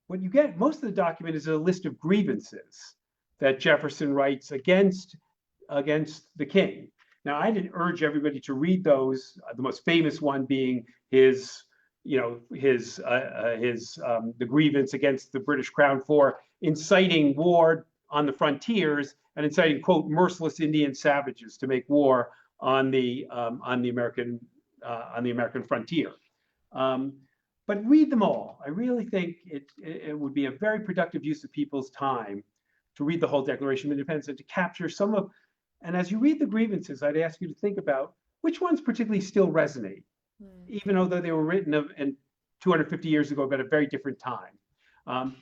[SPEAKER 2] what you get, most of the document is a list of grievances that Jefferson writes against the king. Now, I didn't urge everybody to read those. The most famous one being his, the grievance against the British Crown for inciting war on the frontiers and inciting, quote, merciless Indian savages to make war on the American frontier. But read them all. I really think it would be a very productive use of people's time to read the whole Declaration of Independence and to capture some of. And as you read the grievances, I'd ask you to think about which ones particularly still resonate, even though they were written 250 years ago, but at a very different time.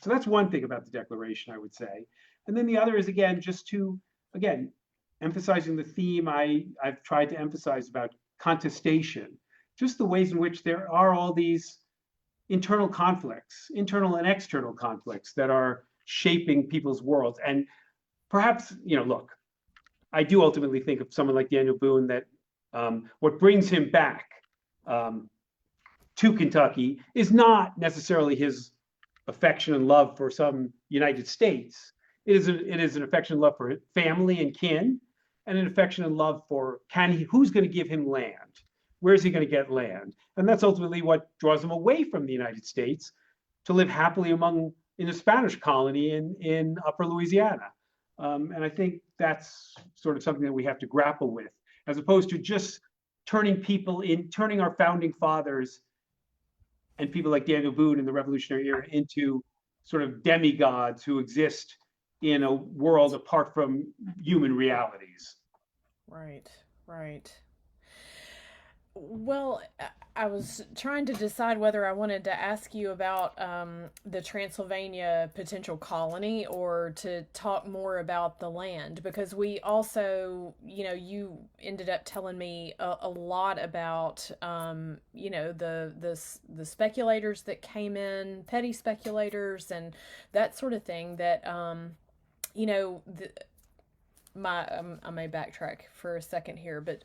[SPEAKER 2] So that's one thing about the Declaration, I would say. And then the other is, again, just to, again, emphasizing the theme I've tried to emphasize about contestation, just the ways in which there are all these internal conflicts, internal and external conflicts that are shaping people's worlds. And perhaps, look, I do ultimately think of someone like Daniel Boone that what brings him back to Kentucky is not necessarily his affection and love for some United States. It is an affection and love for family and kin, and an affection and love for who's going to give him land? Where is he going to get land? And that's ultimately what draws him away from the United States to live happily in a Spanish colony in Upper Louisiana. And I think that's sort of something that we have to grapple with, as opposed to just turning our founding fathers and people like Daniel Boone in the Revolutionary era into sort of demigods who exist in a world apart from human realities.
[SPEAKER 3] Right, right. Well, I was trying to decide whether I wanted to ask you about the Transylvania potential colony or to talk more about the land, because we also, you ended up telling me a lot about, the speculators that came in, petty speculators, and that sort of thing. That I may backtrack for a second here, but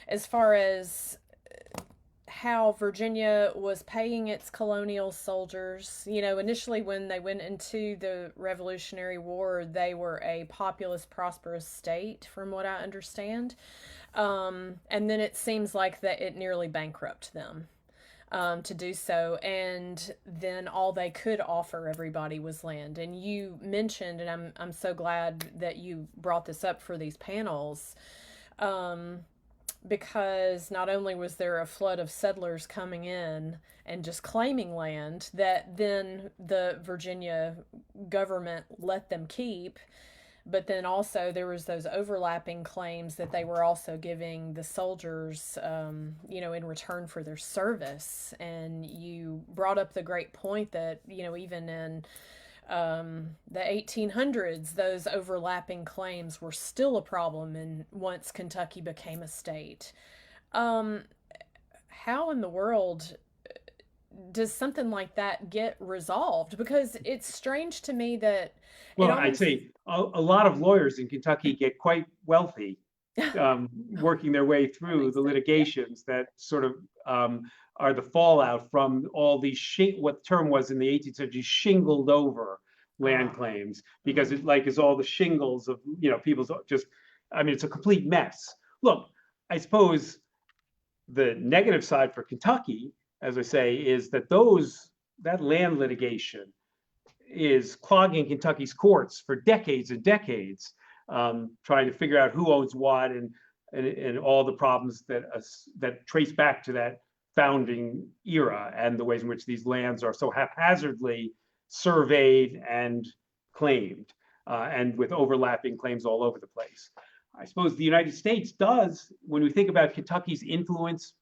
[SPEAKER 3] as far as how Virginia was paying its colonial soldiers, initially when they went into the Revolutionary War, they were a populous, prosperous state, from what I understand. And then it seems like that it nearly bankrupted them. To do so, and then all they could offer everybody was land. And you mentioned, and I'm so glad that you brought this up for these panels, because not only was there a flood of settlers coming in and just claiming land that then the Virginia government let them keep, but then also there was those overlapping claims that they were also giving the soldiers, in return for their service. And you brought up the great point that, even in the 1800s, those overlapping claims were still a problem and once Kentucky became a state. How in the world does something like that get resolved? Because it's strange to me that
[SPEAKER 2] I'd say a lot of lawyers in Kentucky get quite wealthy working their way through the litigations that sort of are the fallout from all these what the term was in the 18th century, shingled over land claims, because it is all the shingles of people's it's a complete mess. Look, I suppose the negative side for Kentucky, as I say, is that that land litigation is clogging Kentucky's courts for decades and decades. trying to figure out who owns what, and all the problems that trace back to that founding era, and the ways in which these lands are so haphazardly surveyed and claimed, and with overlapping claims all over the place. I suppose the United States does, when we think about Kentucky's influence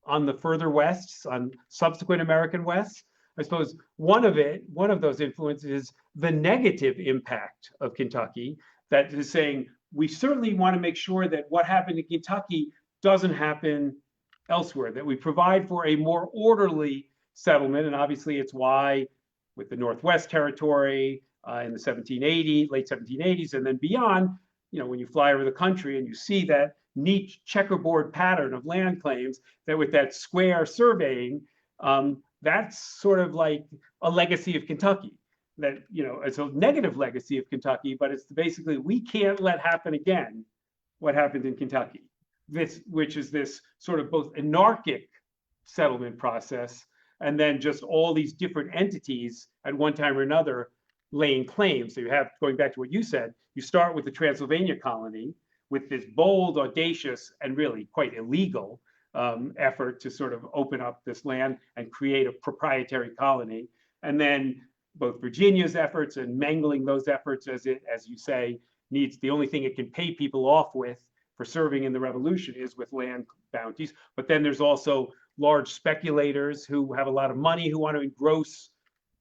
[SPEAKER 2] on the further Wests, on subsequent American Wests, I suppose one of those influences is the negative impact of Kentucky, that is saying we certainly want to make sure that what happened in Kentucky doesn't happen elsewhere, that we provide for a more orderly settlement. And obviously it's why with the Northwest Territory in the late 1780s and then beyond, when you fly over the country and you see that neat checkerboard pattern of land claims, that with that square surveying, that's sort of like a legacy of Kentucky. That, it's a negative legacy of Kentucky, but it's basically, we can't let happen again what happened in Kentucky. Which is this sort of both anarchic settlement process, and then just all these different entities at one time or another laying claim. So you have, going back to what you said, you start with the Transylvania colony with this bold, audacious, and really quite illegal effort to sort of open up this land and create a proprietary colony. And then both Virginia's efforts and mangling those efforts, as you say, needs, the only thing it can pay people off with for serving in the Revolution is with land bounties. But then there's also large speculators who have a lot of money, who want to engross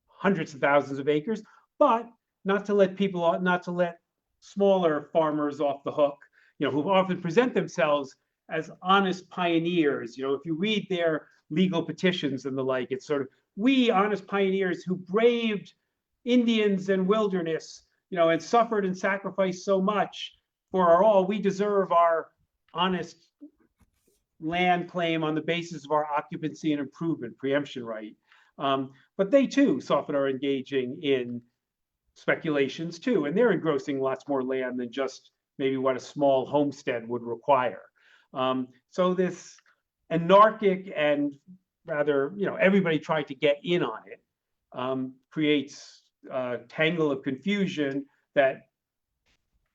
[SPEAKER 2] hundreds of thousands of acres, but not to let smaller farmers off the hook, who often present themselves as honest pioneers. If you read their legal petitions and the like, it's sort of, we honest pioneers who braved Indians and wilderness, and suffered and sacrificed so much for our all, we deserve our honest land claim on the basis of our occupancy and improvement preemption right. But they too often are engaging in speculations too, and they're engrossing lots more land than just maybe what a small homestead would require. So this anarchic and rather, everybody tried to get in on it, creates a tangle of confusion that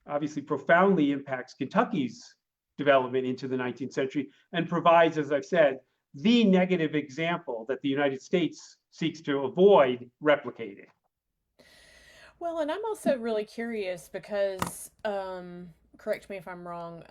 [SPEAKER 2] obviously profoundly impacts Kentucky's development into the 19th century, and provides, as I've said, the negative example that the United States seeks to avoid replicating.
[SPEAKER 3] Well, and I'm also really curious because, correct me if I'm wrong,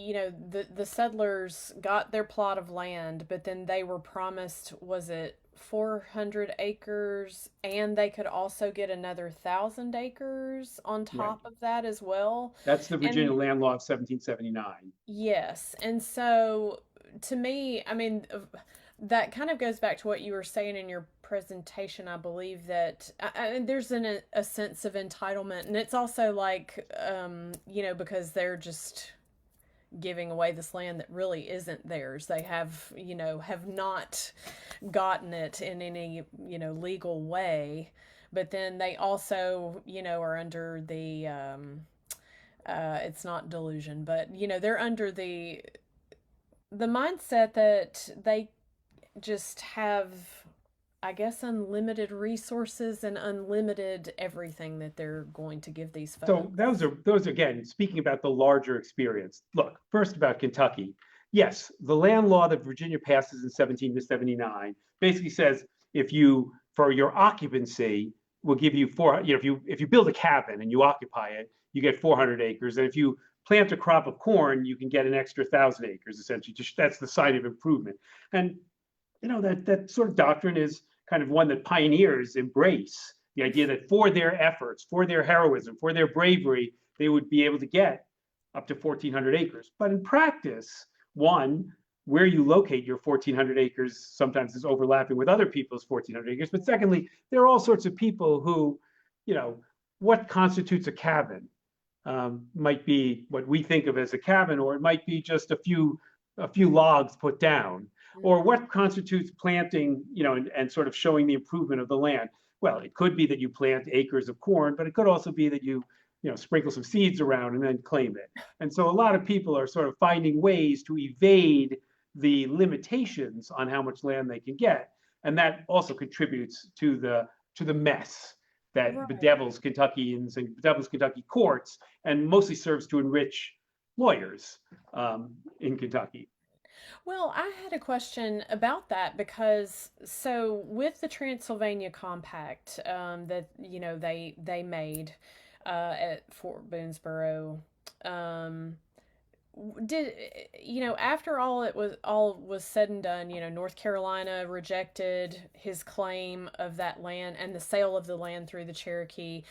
[SPEAKER 3] the settlers got their plot of land, but then they were promised, was it 400 acres, and they could also get another 1,000 acres on top of that as well.
[SPEAKER 2] That's the Virginia Land Law of 1779.
[SPEAKER 3] Yes. And so to me, I mean, that kind of goes back to what you were saying in your presentation. I believe that there's a sense of entitlement, and it's also like, because they're just giving away this land that really isn't theirs. They have not gotten it in any, legal way. But then they also, are under the, it's not delusion, but, they're under the mindset that they just have, I guess, unlimited resources and unlimited everything that they're going to give these folks.
[SPEAKER 2] So those again, speaking about the larger experience. Look, first about Kentucky. Yes, the land law that Virginia passes in 1779 basically says if you, for your occupancy, will give you if you build a cabin and you occupy it, you get 400 acres, and if you plant a crop of corn, you can get an extra 1,000 acres. Essentially, that's the sign of improvement. And that sort of doctrine is kind of one that pioneers embrace, the idea that for their efforts, for their heroism, for their bravery, they would be able to get up to 1,400 acres. But in practice, one, where you locate your 1,400 acres sometimes is overlapping with other people's 1,400 acres. But secondly, there are all sorts of people who, what constitutes a cabin might be what we think of as a cabin, or it might be just a few logs put down. Or what constitutes planting, and sort of showing the improvement of the land? Well, it could be that you plant acres of corn, but it could also be that you sprinkle some seeds around and then claim it. And so a lot of people are sort of finding ways to evade the limitations on how much land they can get. And that also contributes to the mess that
[SPEAKER 3] Right.
[SPEAKER 2] bedevils Kentuckians and bedevils Kentucky courts, and mostly serves to enrich lawyers in Kentucky.
[SPEAKER 3] Well, I had a question about that because so with the Transylvania Compact that they made at Fort Boonesborough, um, did after all was said and done, North Carolina rejected his claim of that land and the sale of the land through the Cherokee.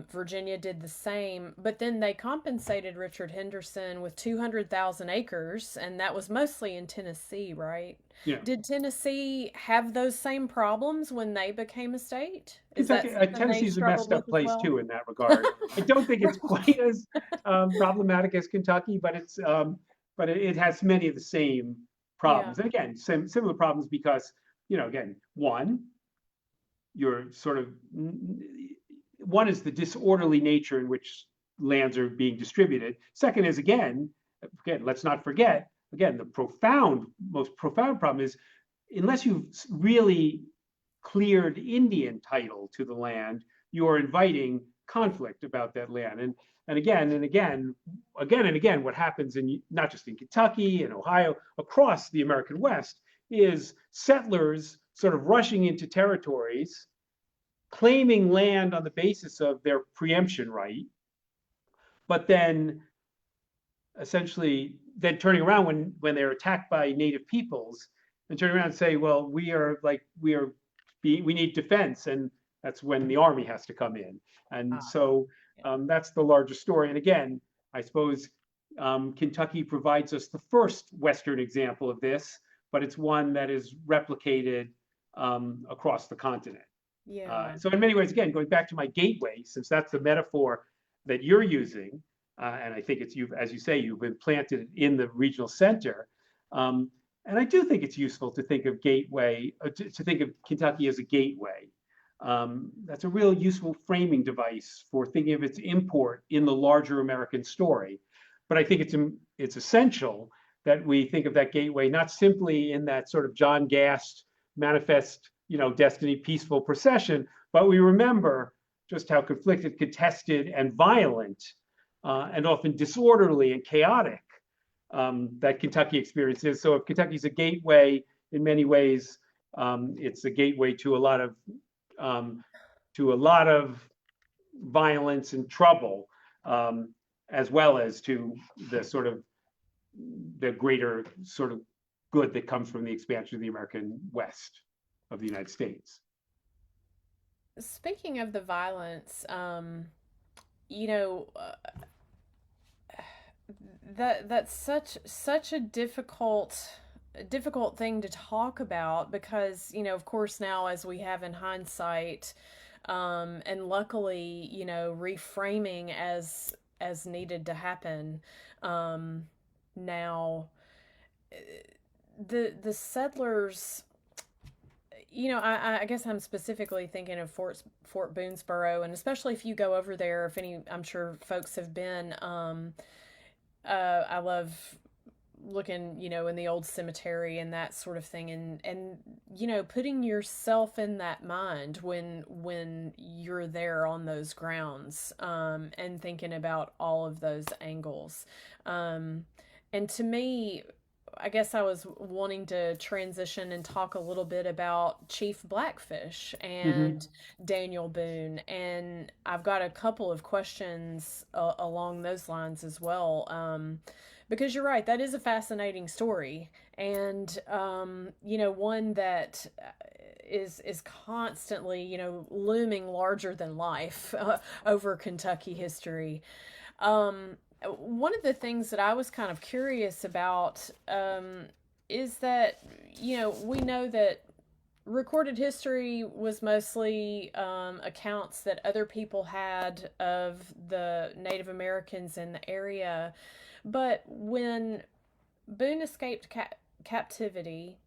[SPEAKER 3] Virginia did the same, but then they compensated Richard Henderson with 200,000 acres, and that was mostly in Tennessee, right?
[SPEAKER 2] Yeah.
[SPEAKER 3] Did Tennessee have those same problems when they became a state? Is that
[SPEAKER 2] Kentucky,
[SPEAKER 3] something they
[SPEAKER 2] Tennessee's a messed
[SPEAKER 3] struggled with
[SPEAKER 2] up
[SPEAKER 3] as
[SPEAKER 2] place
[SPEAKER 3] well?
[SPEAKER 2] too in that regard. I don't think it's quite as problematic as Kentucky, but it has many of the same
[SPEAKER 3] Yeah.
[SPEAKER 2] problems. And again, similar problems because again, you're sort of one is the disorderly nature in which lands are being distributed. Second is again, let's not forget again the most profound problem is unless you've really cleared Indian title to the land, you are inviting conflict about that land. And again and again, what happens in not just in Kentucky and Ohio, across the American West, is settlers sort of rushing into territories, claiming land on the basis of their preemption right, but then essentially then turning around when they're attacked by native peoples and turning around and say, well, we need defense, and that's when the army has to come in. And
[SPEAKER 3] Ah,
[SPEAKER 2] so
[SPEAKER 3] yeah.
[SPEAKER 2] that's the larger story. And again, I suppose Kentucky provides us the first Western example of this, but it's one that is replicated across the continent.
[SPEAKER 3] Yeah.
[SPEAKER 2] So in many ways, again, going back to my gateway, since that's the metaphor that you're using, and I think it's as you say, you've been planted in the regional center. Um, and I do think it's useful to think of to think of Kentucky as a gateway. That's a real useful framing device for thinking of its import in the larger American story. But I think it's essential that we think of that gateway not simply in that sort of John Gast manifest, destiny, peaceful procession, but we remember just how conflicted, contested, and violent, and often disorderly and chaotic that Kentucky experience is. So if Kentucky's a gateway in many ways, it's a gateway um, to a lot of violence and trouble, as well as to the sort of the greater sort of good that comes from the expansion of the American West of the United States.
[SPEAKER 3] Speaking of the violence, you know, that's such a difficult thing to talk about because, of course, now as we have in hindsight, and luckily, reframing as needed to happen, now the settlers, I guess I'm specifically thinking of Fort Boonesborough, and especially if you go over there, I'm sure folks have been. I love looking, in the old cemetery and that sort of thing, and putting yourself in that mind when you're there on those grounds, and thinking about all of those angles. And to me, I guess I was wanting to transition and talk a little bit about Chief Blackfish
[SPEAKER 2] Mm-hmm.
[SPEAKER 3] and Daniel Boone. And I've got a couple of questions along those lines as well. Because you're right, that is a fascinating story. And, one that is constantly, looming larger than life over Kentucky history. One of the things that I was kind of curious about, is that, we know that recorded history was mostly accounts that other people had of the Native Americans in the area. But when Boone escaped captivity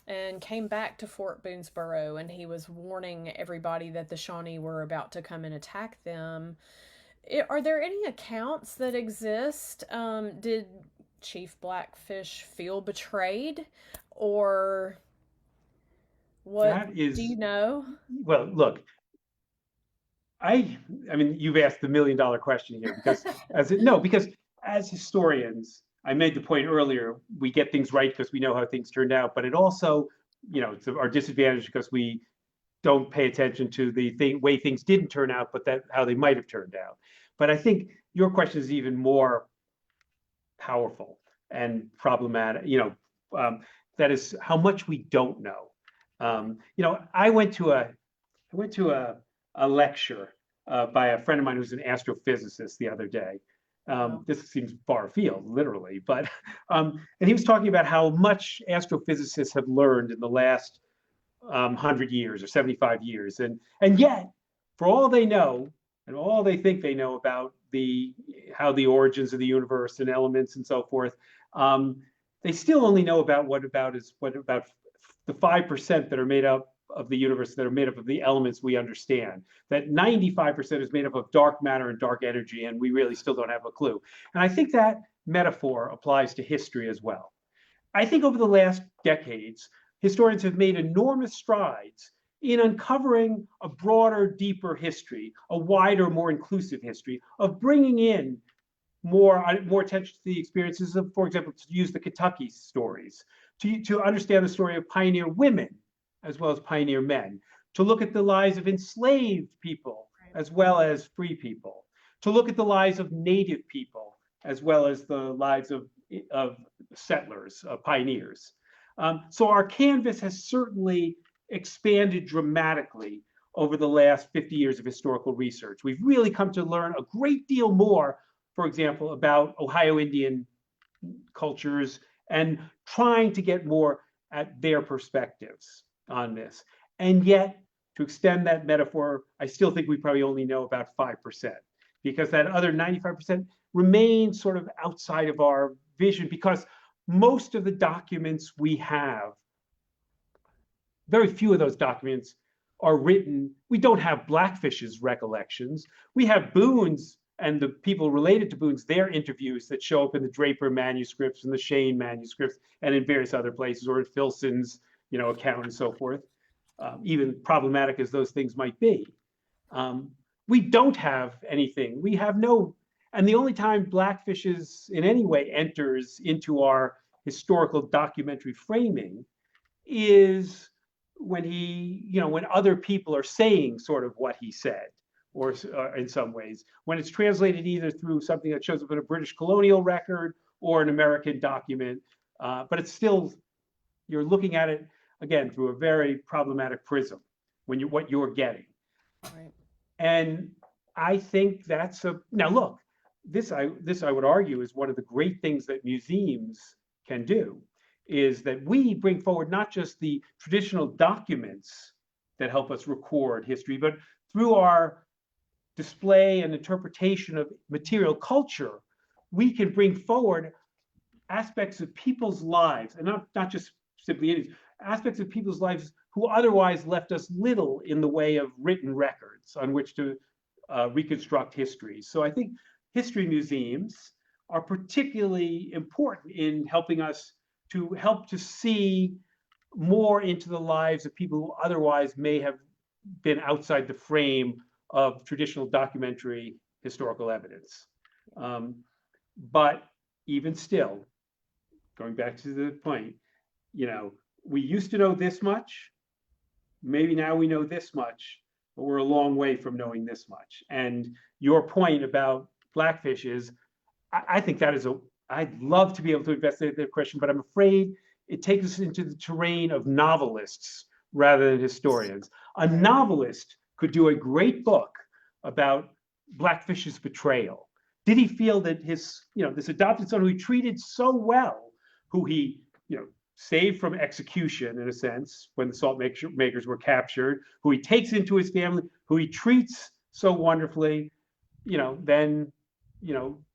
[SPEAKER 3] and came back to Fort Boonesborough, and he was warning everybody that the Shawnee were about to come and attack them, are there any accounts that exist? Did Chief Blackfish feel betrayed, or what?
[SPEAKER 2] That
[SPEAKER 3] Do
[SPEAKER 2] is,
[SPEAKER 3] you know?
[SPEAKER 2] well, look, I I mean, you've asked the $1 million question here because because as historians, I made the point earlier, we get things right because we know how things turned out, but it also, it's our disadvantage because we don't pay attention to the way things didn't turn out, but that how they might have turned out. But I think your question is even more powerful and problematic. That is how much we don't know. I went to a lecture by a friend of mine who's an astrophysicist the other day.
[SPEAKER 3] Wow.
[SPEAKER 2] This seems far afield, literally, but and he was talking about how much astrophysicists have learned in the last 100 years or 75 years, and yet, for all they know and all they think they know about the how the origins of the universe and elements and so forth, um, they still only know about what about the 5% that are made up of the universe that are made up of the elements we understand. That 95% is made up of dark matter and dark energy, and we really still don't have a clue. And I think that metaphor applies to history as well. I think over the last decades, historians have made enormous strides in uncovering a broader, deeper history, a wider, more inclusive history, of bringing in more attention to the experiences of, for example, to use the Kentucky stories, to understand the story of pioneer women as well as pioneer men, to look at the lives of enslaved people as well as free people, to look at the lives of native people as well as the lives of settlers, pioneers. So our canvas has certainly expanded dramatically over the last 50 years of historical research. We've really come to learn a great deal more, for example, about Ohio Indian cultures and trying to get more at their perspectives on this. And yet, to extend that metaphor, I still think we probably only know about 5% because that other 95% remains sort of outside of our vision because most of the documents we have, very few of those documents are written. We don't have Blackfish's recollections. We have Boone's and the people related to Boone's, their interviews that show up in the Draper manuscripts and the Shane manuscripts and in various other places, or in Filson's, account and so forth. Even problematic as those things might be, we don't have anything. We have no, and the only time Blackfish's in any way enters into our historical documentary framing is when when other people are saying sort of what he said, or in some ways, when it's translated either through something that shows up in a British colonial record or an American document. But it's still, you're looking at it again through a very problematic prism when what you're getting.
[SPEAKER 3] Right.
[SPEAKER 2] And I think that's now look, this I would argue is one of the great things that museums can do, is that we bring forward not just the traditional documents that help us record history, but through our display and interpretation of material culture, we can bring forward aspects of people's lives, and not just simply Indians, aspects of people's lives who otherwise left us little in the way of written records on which to reconstruct history. So I think history museums are particularly important in helping us to see more into the lives of people who otherwise may have been outside the frame of traditional documentary historical evidence. But even still, going back to the point, we used to know this much. Maybe now we know this much, but we're a long way from knowing this much. And your point about Blackfish is, I think that is I'd love to be able to investigate that question, but I'm afraid it takes us into the terrain of novelists rather than historians. A novelist could do a great book about Blackfish's betrayal. Did he feel that this adopted son who he treated so well, who he, saved from execution in a sense when the salt makers were captured, who he takes into his family, who he treats so wonderfully, then,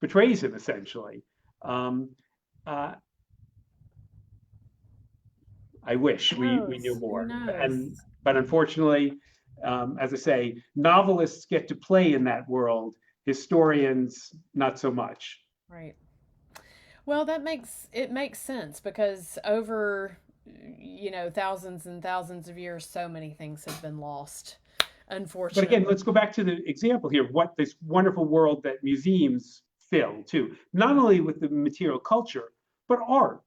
[SPEAKER 2] betrays him essentially. I wish we knew
[SPEAKER 3] Who
[SPEAKER 2] more,
[SPEAKER 3] knows?
[SPEAKER 2] but unfortunately, as I say, novelists get to play in that world. Historians, not so much.
[SPEAKER 3] Right. Well, it makes sense because over thousands and thousands of years, so many things have been lost.
[SPEAKER 2] But again,
[SPEAKER 3] unfortunately.
[SPEAKER 2] let's go back to the example here, what this wonderful world that museums fill too, not only with the material culture, but art.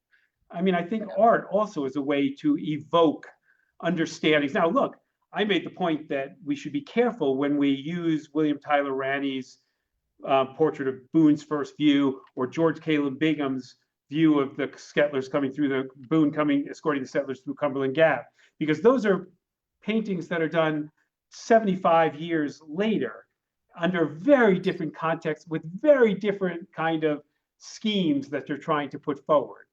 [SPEAKER 2] I mean, I think
[SPEAKER 3] Yeah.
[SPEAKER 2] art also is a way to evoke understandings. Now, look, I made the point that we should be careful when we use William Tyler Ranney's portrait of Boone's first view, or George Caleb Bingham's view of the settlers coming through the Boone coming escorting the settlers through Cumberland Gap, because those are paintings that are done 75 years later under very different contexts with very different kind of schemes that they're trying to put forward.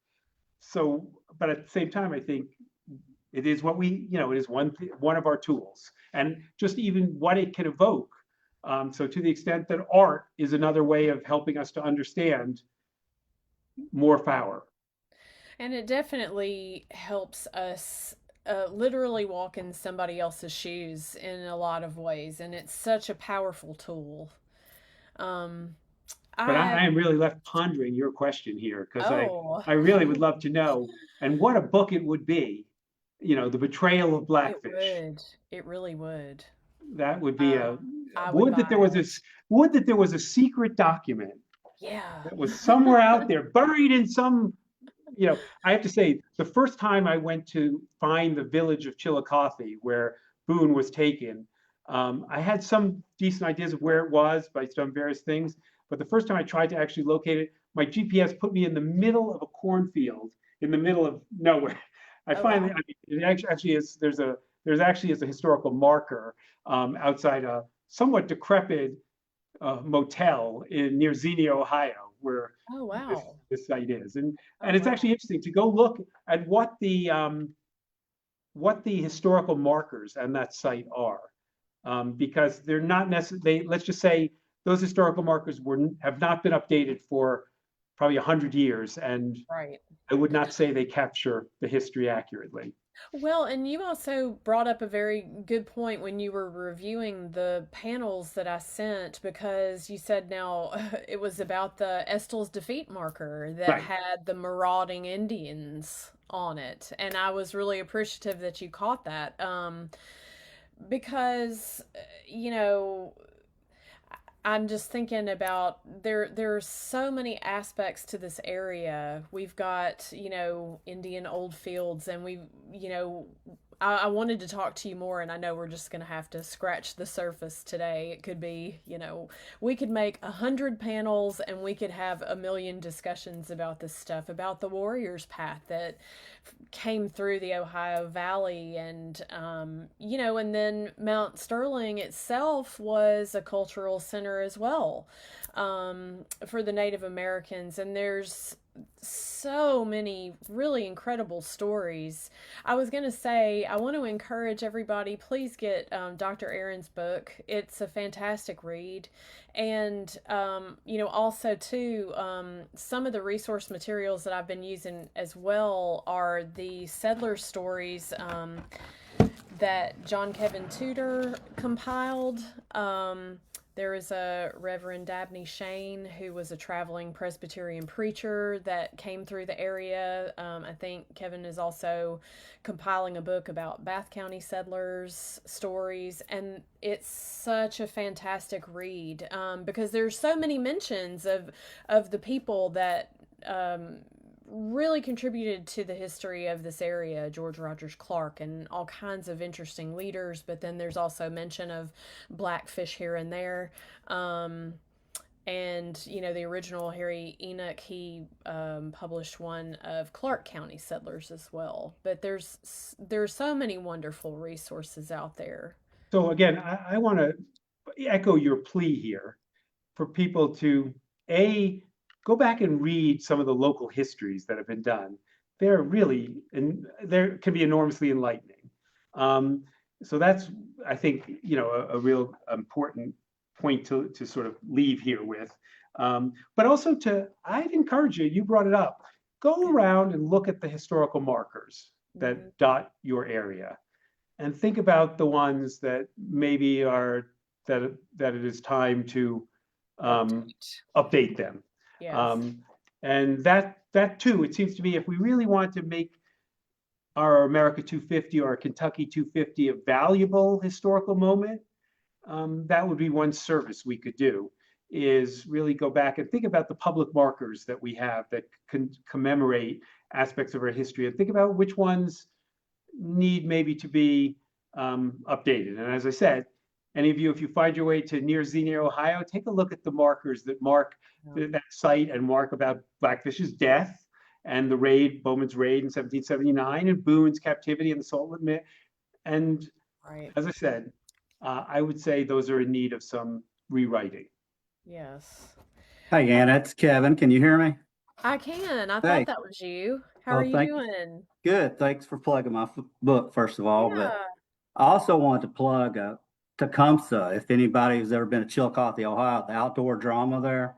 [SPEAKER 2] So, but at the same time, I think it is what we, it is one of our tools, and just even what it can evoke. So to the extent that art is another way of helping us to understand more power.
[SPEAKER 3] And it definitely helps us literally walk in somebody else's shoes in a lot of ways. And it's such a powerful tool. Um,
[SPEAKER 2] But
[SPEAKER 3] I,
[SPEAKER 2] I am really left pondering your question here, because
[SPEAKER 3] oh,
[SPEAKER 2] I really would love to know, and what a book it would be. The betrayal of
[SPEAKER 3] it
[SPEAKER 2] Blackfish.
[SPEAKER 3] would. It really would.
[SPEAKER 2] That would be
[SPEAKER 3] Um,
[SPEAKER 2] a
[SPEAKER 3] I would
[SPEAKER 2] would that
[SPEAKER 3] buy
[SPEAKER 2] there was
[SPEAKER 3] it.
[SPEAKER 2] this would that there was a secret document
[SPEAKER 3] Yeah.
[SPEAKER 2] that was somewhere out there, buried in some. I have to say, the first time I went to find the village of Chillicothe, where Boone was taken, I had some decent ideas of where it was based on various things. But the first time I tried to actually locate it, my GPS put me in the middle of a cornfield, in the middle of nowhere. I
[SPEAKER 3] Oh, wow.
[SPEAKER 2] finally, I mean, it actually is. There's actually is a historical marker outside a somewhat decrepit motel near Xenia, Ohio, where
[SPEAKER 3] Oh,
[SPEAKER 2] this
[SPEAKER 3] wow.
[SPEAKER 2] this site is, and
[SPEAKER 3] Oh,
[SPEAKER 2] it's
[SPEAKER 3] wow.
[SPEAKER 2] actually interesting to go look at what the historical markers on that site are, because they're not necessarily. Let's just say those historical markers have not been updated for probably 100 years, and
[SPEAKER 3] Right.
[SPEAKER 2] I would not say they capture the history accurately.
[SPEAKER 3] Well, and you also brought up a very good point when you were reviewing the panels that I sent, because you said now it was about the Estel's defeat marker that
[SPEAKER 2] Right.
[SPEAKER 3] had the marauding Indians on it. And I was really appreciative that you caught that. Because, you know, I'm just thinking about there's so many aspects to this area. We've got, Indian old fields, and I wanted to talk to you more, and I know we're just going to have to scratch the surface today. It could be, we could make 100 panels and we could have a million discussions about this stuff, about the warrior's path that came through the Ohio Valley, and then Mount Sterling itself was a cultural center as well, for the Native Americans. And there's so many really incredible stories. I was going to say, I want to encourage everybody, please get Dr. Aron's book. It's a fantastic read. And, also, too, some of the resource materials that I've been using as well are the settler stories that John Kevin Tudor compiled. There is a Reverend Dabney Shane, who was a traveling Presbyterian preacher that came through the area. I think Kevin is also compiling a book about Bath County settlers' stories, and it's such a fantastic read, because there's so many mentions of the people that really contributed to the history of this area, George Rogers Clark, and all kinds of interesting leaders. But then there's also mention of Blackfish here and there. And, the original Harry Enoch, he published one of Clark County settlers as well. But there's so many wonderful resources out there.
[SPEAKER 2] So again, I want to echo your plea here for people to go back and read some of the local histories that have been done. They're really, and they can be enormously enlightening. So that's, I think, a real important point to sort of leave here with. But also I'd encourage you, you brought it up, go around and look at the historical markers
[SPEAKER 3] Mm-hmm.
[SPEAKER 2] that dot your area, and think about the ones that maybe are that it is time to
[SPEAKER 3] Update.
[SPEAKER 2] update them.
[SPEAKER 3] Yes.
[SPEAKER 2] And that too, it seems to me, if we really want to make our America 250 or our Kentucky 250 a valuable historical moment, that would be one service we could do, is really go back and think about the public markers that we have that can commemorate aspects of our history, and think about which ones need maybe to be updated. And as I said, any of you, if you find your way to near Xenia, Ohio, take a look at the markers that mark
[SPEAKER 3] Yeah.
[SPEAKER 2] that site and mark about Blackfish's death and the raid, Bowman's raid in 1779, and Boone's captivity in the Salt Lick. And
[SPEAKER 3] Right.
[SPEAKER 2] as I said, I would say those are in need of some rewriting.
[SPEAKER 3] Yes.
[SPEAKER 4] Hey, Anna, it's Kevin. Can you hear me?
[SPEAKER 3] I can. I thought
[SPEAKER 4] Hey,
[SPEAKER 3] that was you. How are
[SPEAKER 4] oh,
[SPEAKER 3] you
[SPEAKER 4] thank you.
[SPEAKER 3] doing?
[SPEAKER 4] Good. Thanks for plugging my book, first of all. But
[SPEAKER 3] Yeah.
[SPEAKER 4] I also wanted to plug Tecumseh. If anybody has ever been to Chillicothe, Ohio, the outdoor drama there,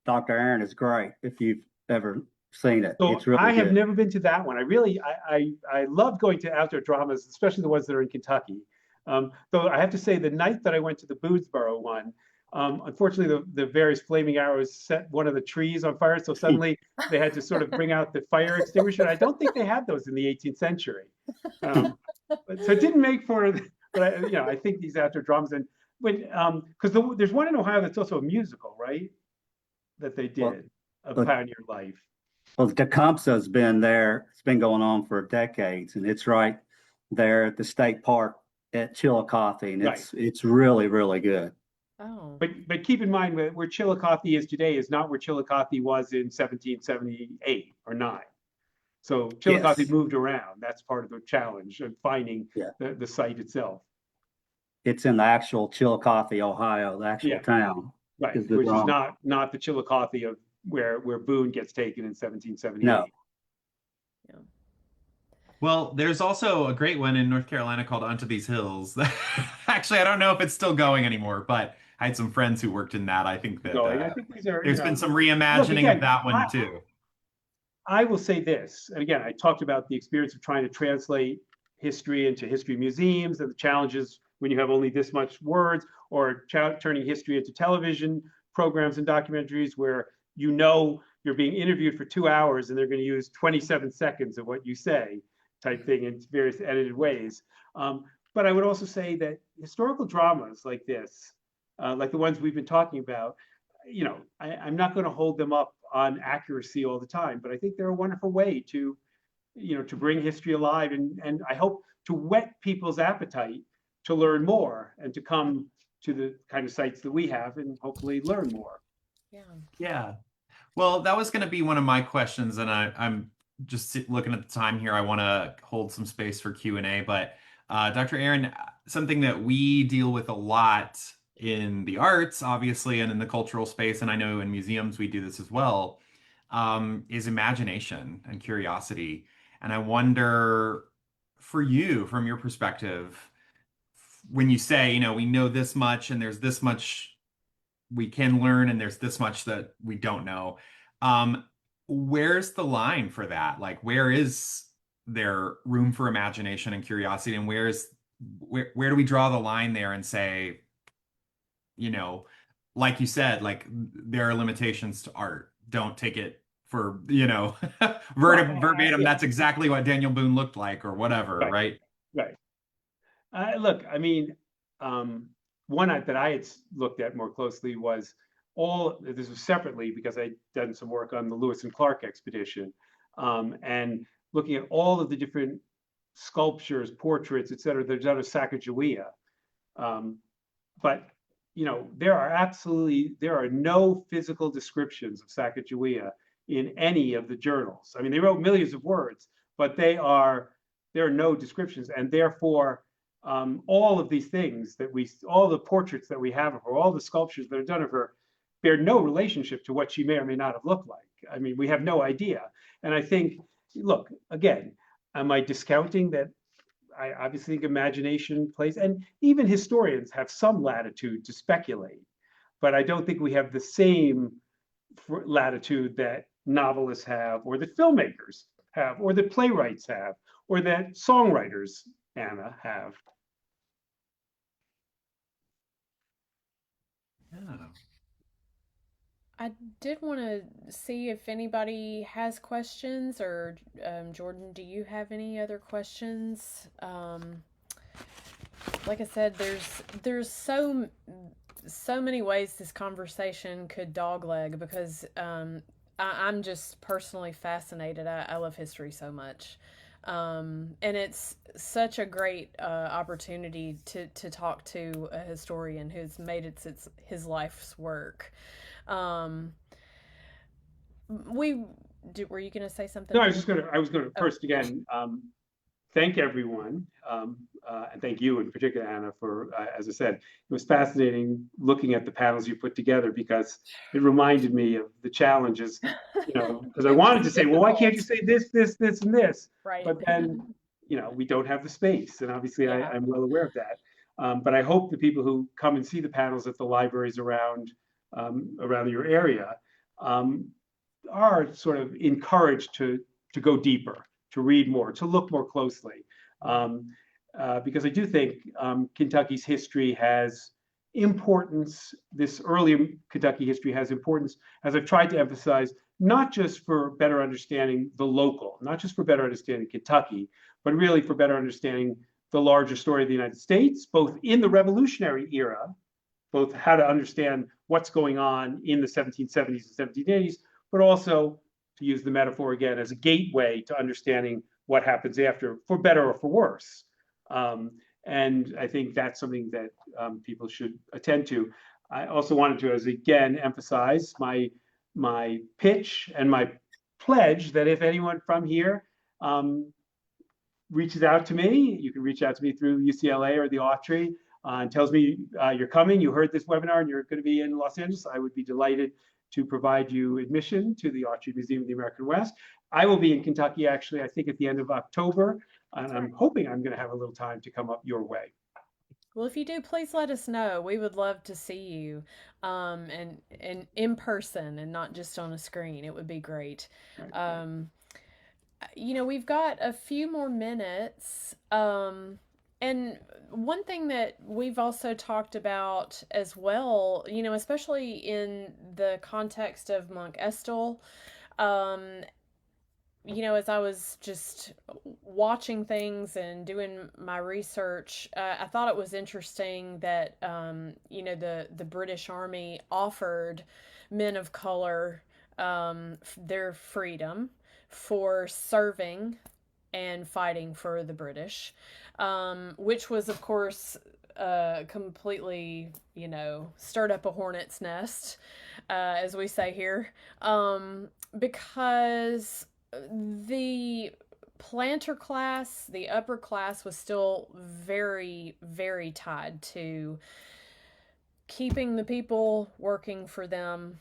[SPEAKER 4] Dr. Aron is great. If you've ever seen it,
[SPEAKER 2] So
[SPEAKER 4] it's really
[SPEAKER 2] I have
[SPEAKER 4] good.
[SPEAKER 2] never been to that one. I love going to outdoor dramas, especially the ones that are in Kentucky. Though I have to say, the night that I went to the Boonesboro one, unfortunately, the various flaming arrows set one of the trees on fire. So suddenly they had to sort of bring out the fire extinguisher. I don't think they had those in the 18th century. So it didn't make for, but I think these outdoor dramas, and when because there's one in Ohio that's also a musical, right? That they
[SPEAKER 4] Well,
[SPEAKER 2] did, of
[SPEAKER 4] uh,
[SPEAKER 2] Pioneer Life.
[SPEAKER 4] well, Tecumseh's been there. It's been going on for decades, and it's right there at the state park at Chillicothe, and
[SPEAKER 2] Right.
[SPEAKER 4] it's really, really good.
[SPEAKER 3] Oh.
[SPEAKER 2] But keep in mind where Chillicothe is today is not where Chillicothe was in 1778 or 9. So Chillicothe
[SPEAKER 4] Yes.
[SPEAKER 2] moved around. That's part of the challenge of finding
[SPEAKER 4] Yeah.
[SPEAKER 2] the site itself.
[SPEAKER 4] It's in the actual Chillicothe, Ohio, the actual
[SPEAKER 2] Yeah,
[SPEAKER 4] town
[SPEAKER 2] right.
[SPEAKER 4] is the
[SPEAKER 2] Which is
[SPEAKER 4] drama.
[SPEAKER 2] not the Chillicothe of where Boone gets taken in
[SPEAKER 4] No,
[SPEAKER 2] 1778.
[SPEAKER 3] Yeah.
[SPEAKER 1] Well, there's also a great one in North Carolina called Unto These Hills. Actually, I don't know if it's still going anymore, but I had some friends who worked in that. I think that
[SPEAKER 2] Going. I think these are,
[SPEAKER 1] there's been some
[SPEAKER 2] look,
[SPEAKER 1] reimagining of
[SPEAKER 2] again,
[SPEAKER 1] that one too.
[SPEAKER 2] I will say this, and again, I talked about the experience of trying to translate history into history museums and the challenges when you have only this much words, or turning history into television programs and documentaries where you're being interviewed for 2 hours and they're going to use 27 seconds of what you say, type thing, in various edited ways. But I would also say that historical dramas like this, like the ones we've been talking about, I'm not going to hold them up on accuracy all the time, but I think they're a wonderful way to bring history alive, and I hope to whet people's appetite to learn more and to come to the kind of sites that we have and hopefully learn more.
[SPEAKER 3] Yeah.
[SPEAKER 1] Yeah. Well, that was going to be one of my questions, and I'm just looking at the time here. I want to hold some space for Q&A, but Dr. Aron, something that we deal with a lot in the arts, obviously, and in the cultural space, and I know in museums we do this as well, is imagination and curiosity. And I wonder, for you, from your perspective, when you say, we know this much and there's this much we can learn and there's this much that we don't know. Um, where's the line for that? Like, where is there room for imagination and curiosity, and where do we draw the line there and say, you know, like you said, like there are limitations to art. Don't take it for,
[SPEAKER 2] Well,
[SPEAKER 1] verbatim.
[SPEAKER 2] yeah,
[SPEAKER 1] That's exactly what Daniel Boone looked like or whatever,
[SPEAKER 2] right,
[SPEAKER 1] right?
[SPEAKER 2] right. Look, I mean, one that I had looked at more closely was this was separately because I'd done some work on the Lewis and Clark expedition, and looking at all of the different sculptures, portraits, et cetera, that are done of Sacagawea. But there are no physical descriptions of Sacagawea in any of the journals. I mean, they wrote millions of words, but there are no descriptions, and therefore all of these things all the portraits that we have of her, all the sculptures that are done of her, bear no relationship to what she may or may not have looked like. I mean, we have no idea. And I think, look, again, am I discounting that? I obviously think imagination plays, and even historians have some latitude to speculate, but I don't think we have the same latitude that novelists have, or that filmmakers have, or that playwrights have, or that songwriters, Anna, have.
[SPEAKER 1] Yeah.
[SPEAKER 3] I did want to see if anybody has questions, or Jordan, do you have any other questions? like I said, there's so many ways this conversation could dogleg because I'm just personally fascinated. I love history so much. And it's such a great opportunity to talk to a historian who's made it his life's work. Um, were you going to say something?
[SPEAKER 2] No, I was gonna
[SPEAKER 3] Oh,
[SPEAKER 2] first again, thank everyone, and thank you in particular, Anna, for, as I said, it was fascinating looking at the panels you put together because it reminded me of the challenges, because I
[SPEAKER 3] it was
[SPEAKER 2] wanted to say, well, why can't you
[SPEAKER 3] difficult,
[SPEAKER 2] say this, and this?
[SPEAKER 3] right?
[SPEAKER 2] But then, we don't have the space, and obviously
[SPEAKER 3] Yeah.
[SPEAKER 2] I'm well aware of that. But I hope the people who come and see the panels at the libraries around your area, um, are sort of encouraged to go deeper, to read more, to look more closely, because I do think Kentucky's history has importance. This early Kentucky history has importance, as I've tried to emphasize, not just for better understanding the local, not just for better understanding Kentucky, but really for better understanding the larger story of the United States, both in the Revolutionary era, both how to understand what's going on in the 1770s and 1780s, but also, to use the metaphor again, as a gateway to understanding what happens after, for better or for worse. And I think that's something that people should attend to. I also wanted to, as again, emphasize my pitch and my pledge that if anyone from here reaches out to me, you can reach out to me through UCLA or the Autry, and tells me you're coming, you heard this webinar, and you're going to be in Los Angeles. I would be delighted to provide you admission to the Autry Museum of the American West. I will be in Kentucky, actually, I think at the end of October, and I'm hoping I'm going to have a little time to come up your way.
[SPEAKER 3] Well, if you do, please let us know. We would love to see you, and in person and not just on a screen. It would be great.
[SPEAKER 2] Right.
[SPEAKER 3] We've got a few more minutes. And one thing that we've also talked about as well, especially in the context of Monk Estill, um, as I was just watching things and doing my research, I thought it was interesting that the British Army offered men of color their freedom for serving and fighting for the British, which was, of course, completely, stirred up a hornet's nest, as we say here, because the planter class, the upper class, was still very, very tied to keeping the people working for them,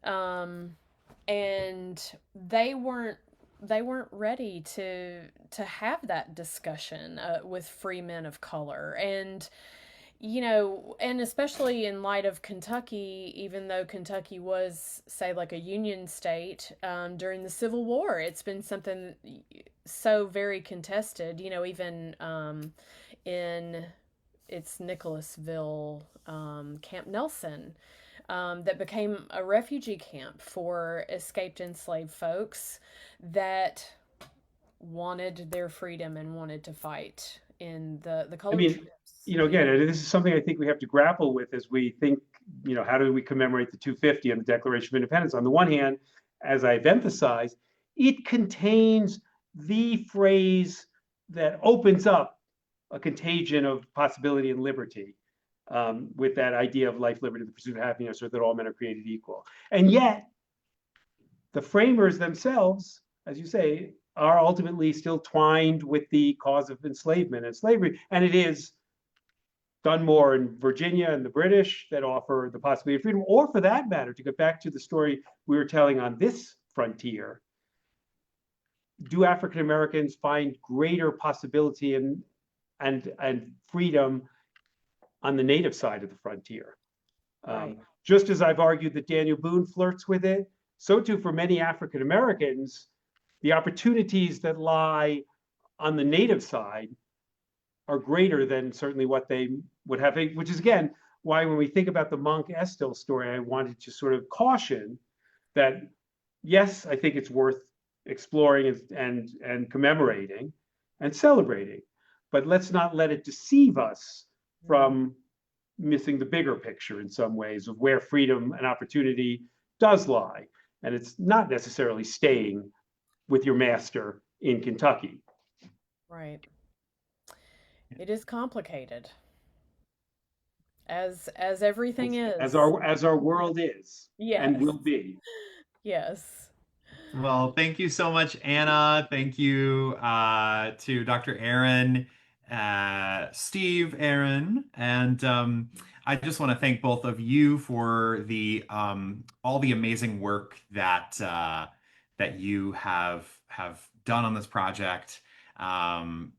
[SPEAKER 3] and they weren't ready to have that discussion with free men of color. And and especially in light of Kentucky, even though Kentucky was, say, like a Union state, during the Civil War, it's been something so very contested, even in its Nicholasville, Camp Nelson, that became a refugee camp for escaped enslaved folks that wanted their freedom and wanted to fight in the colored troops.
[SPEAKER 2] Again, this is something I think we have to grapple with as we think, how do we commemorate the 250 and the Declaration of Independence? On the one hand, as I've emphasized, it contains the phrase that opens up a contagion of possibility and liberty, with that idea of life, liberty, the pursuit of happiness, or that all men are created equal. And yet, the framers themselves, as you say, are ultimately still twined with the cause of enslavement and slavery. And it is done more in Virginia and the British that offer the possibility of freedom, or for that matter, to get back to the story we were telling on this frontier, do African Americans find greater possibility and freedom on the native side of the frontier?
[SPEAKER 3] Right.
[SPEAKER 2] Just as I've argued that Daniel Boone flirts with it, so too for many African Americans, the opportunities that lie on the native side are greater than certainly what they would have, which is again why when we think about the Monk Estill story, I wanted to sort of caution that yes, I think it's worth exploring and commemorating and celebrating, but let's not let it deceive us from missing the bigger picture in some ways of where freedom and opportunity does lie. And it's not necessarily staying with your master in Kentucky.
[SPEAKER 3] Right. It is complicated, as everything
[SPEAKER 2] As
[SPEAKER 3] is.
[SPEAKER 2] our world is and
[SPEAKER 3] Yes.
[SPEAKER 2] will be.
[SPEAKER 3] Yes.
[SPEAKER 1] Well, thank you so much, Anna. Thank you to Dr. Aron, Steve, Aron, and I just want to thank both of you for the all the amazing work that that you have done on this project. Um,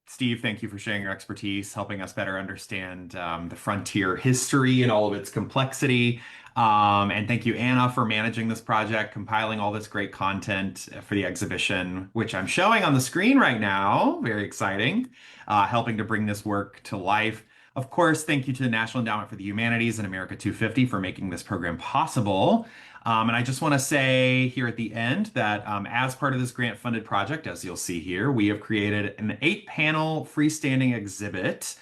[SPEAKER 1] Steve, thank you for sharing your expertise, helping us better understand the frontier history and all of its complexity. And thank you, Anna, for managing this project, compiling all this great content for the exhibition, which I'm showing on the screen right now. Very exciting, helping to bring this work to life. Of course, thank you to the National Endowment for the Humanities and America 250 for making this program possible. And I just want to say here at the end that as part of this grant-funded project, as you'll see here, we have created an 8-panel freestanding exhibit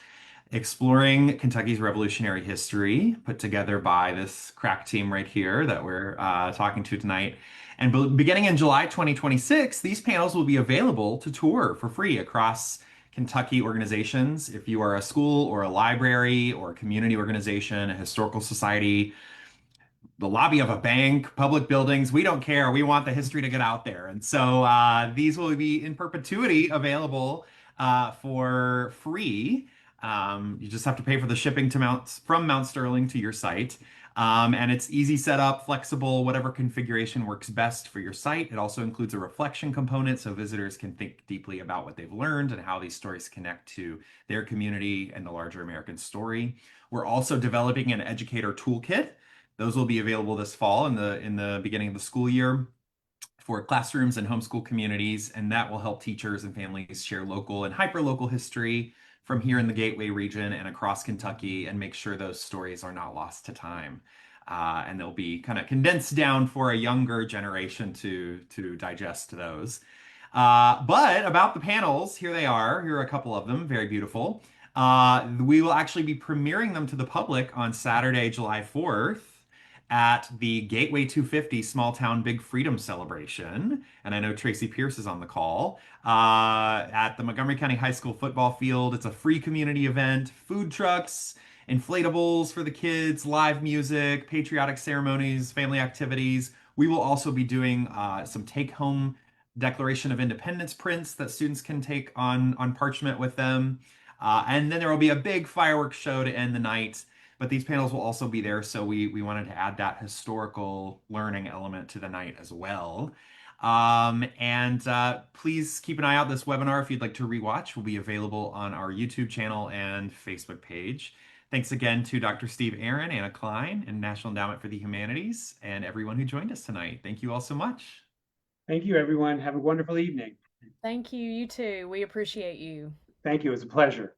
[SPEAKER 1] exploring Kentucky's revolutionary history, put together by this crack team right here that we're talking to tonight. And beginning in July 2026, these panels will be available to tour for free across Kentucky organizations. If you are a school or a library or a community organization, a historical society, the lobby of a bank, public buildings. We don't care. We want the history to get out there. And so these will be in perpetuity available for free. You just have to pay for the shipping to from Mount Sterling to your site. And it's easy setup, flexible, whatever configuration works best for your site. It also includes a reflection component so visitors can think deeply about what they've learned and how these stories connect to their community and the larger American story. We're also developing an educator toolkit. Those will be available this fall in the beginning of the school year for classrooms and homeschool communities, and that will help teachers and families share local and hyperlocal history from here in the Gateway region and across Kentucky and make sure those stories are not lost to time. And they'll be kind of condensed down for a younger generation to digest those. But about the panels, here they are. Here are a couple of them, very beautiful. We will actually be premiering them to the public on Saturday, July 4th at the Gateway 250 Small Town Big Freedom Celebration. And I know Tracy Pierce is on the call at the Montgomery County High School football field. It's a free community event, food trucks, inflatables for the kids, live music, patriotic ceremonies, family activities. We will also be doing some take-home Declaration of Independence prints that students can take on parchment with them. And then there will be a big fireworks show to end the night. But these panels will also be there, so we wanted to add that historical learning element to the night as well. And please keep an eye out. This webinar, if you'd like to rewatch, will be available on our YouTube channel and Facebook page. Thanks again to Dr. Steve Aron, Anna Kline, and National Endowment for the Humanities, and everyone who joined us tonight. Thank you all so much.
[SPEAKER 2] Thank you, everyone. Have a wonderful evening.
[SPEAKER 3] Thank you. You too. We appreciate you.
[SPEAKER 2] Thank you. It was a pleasure.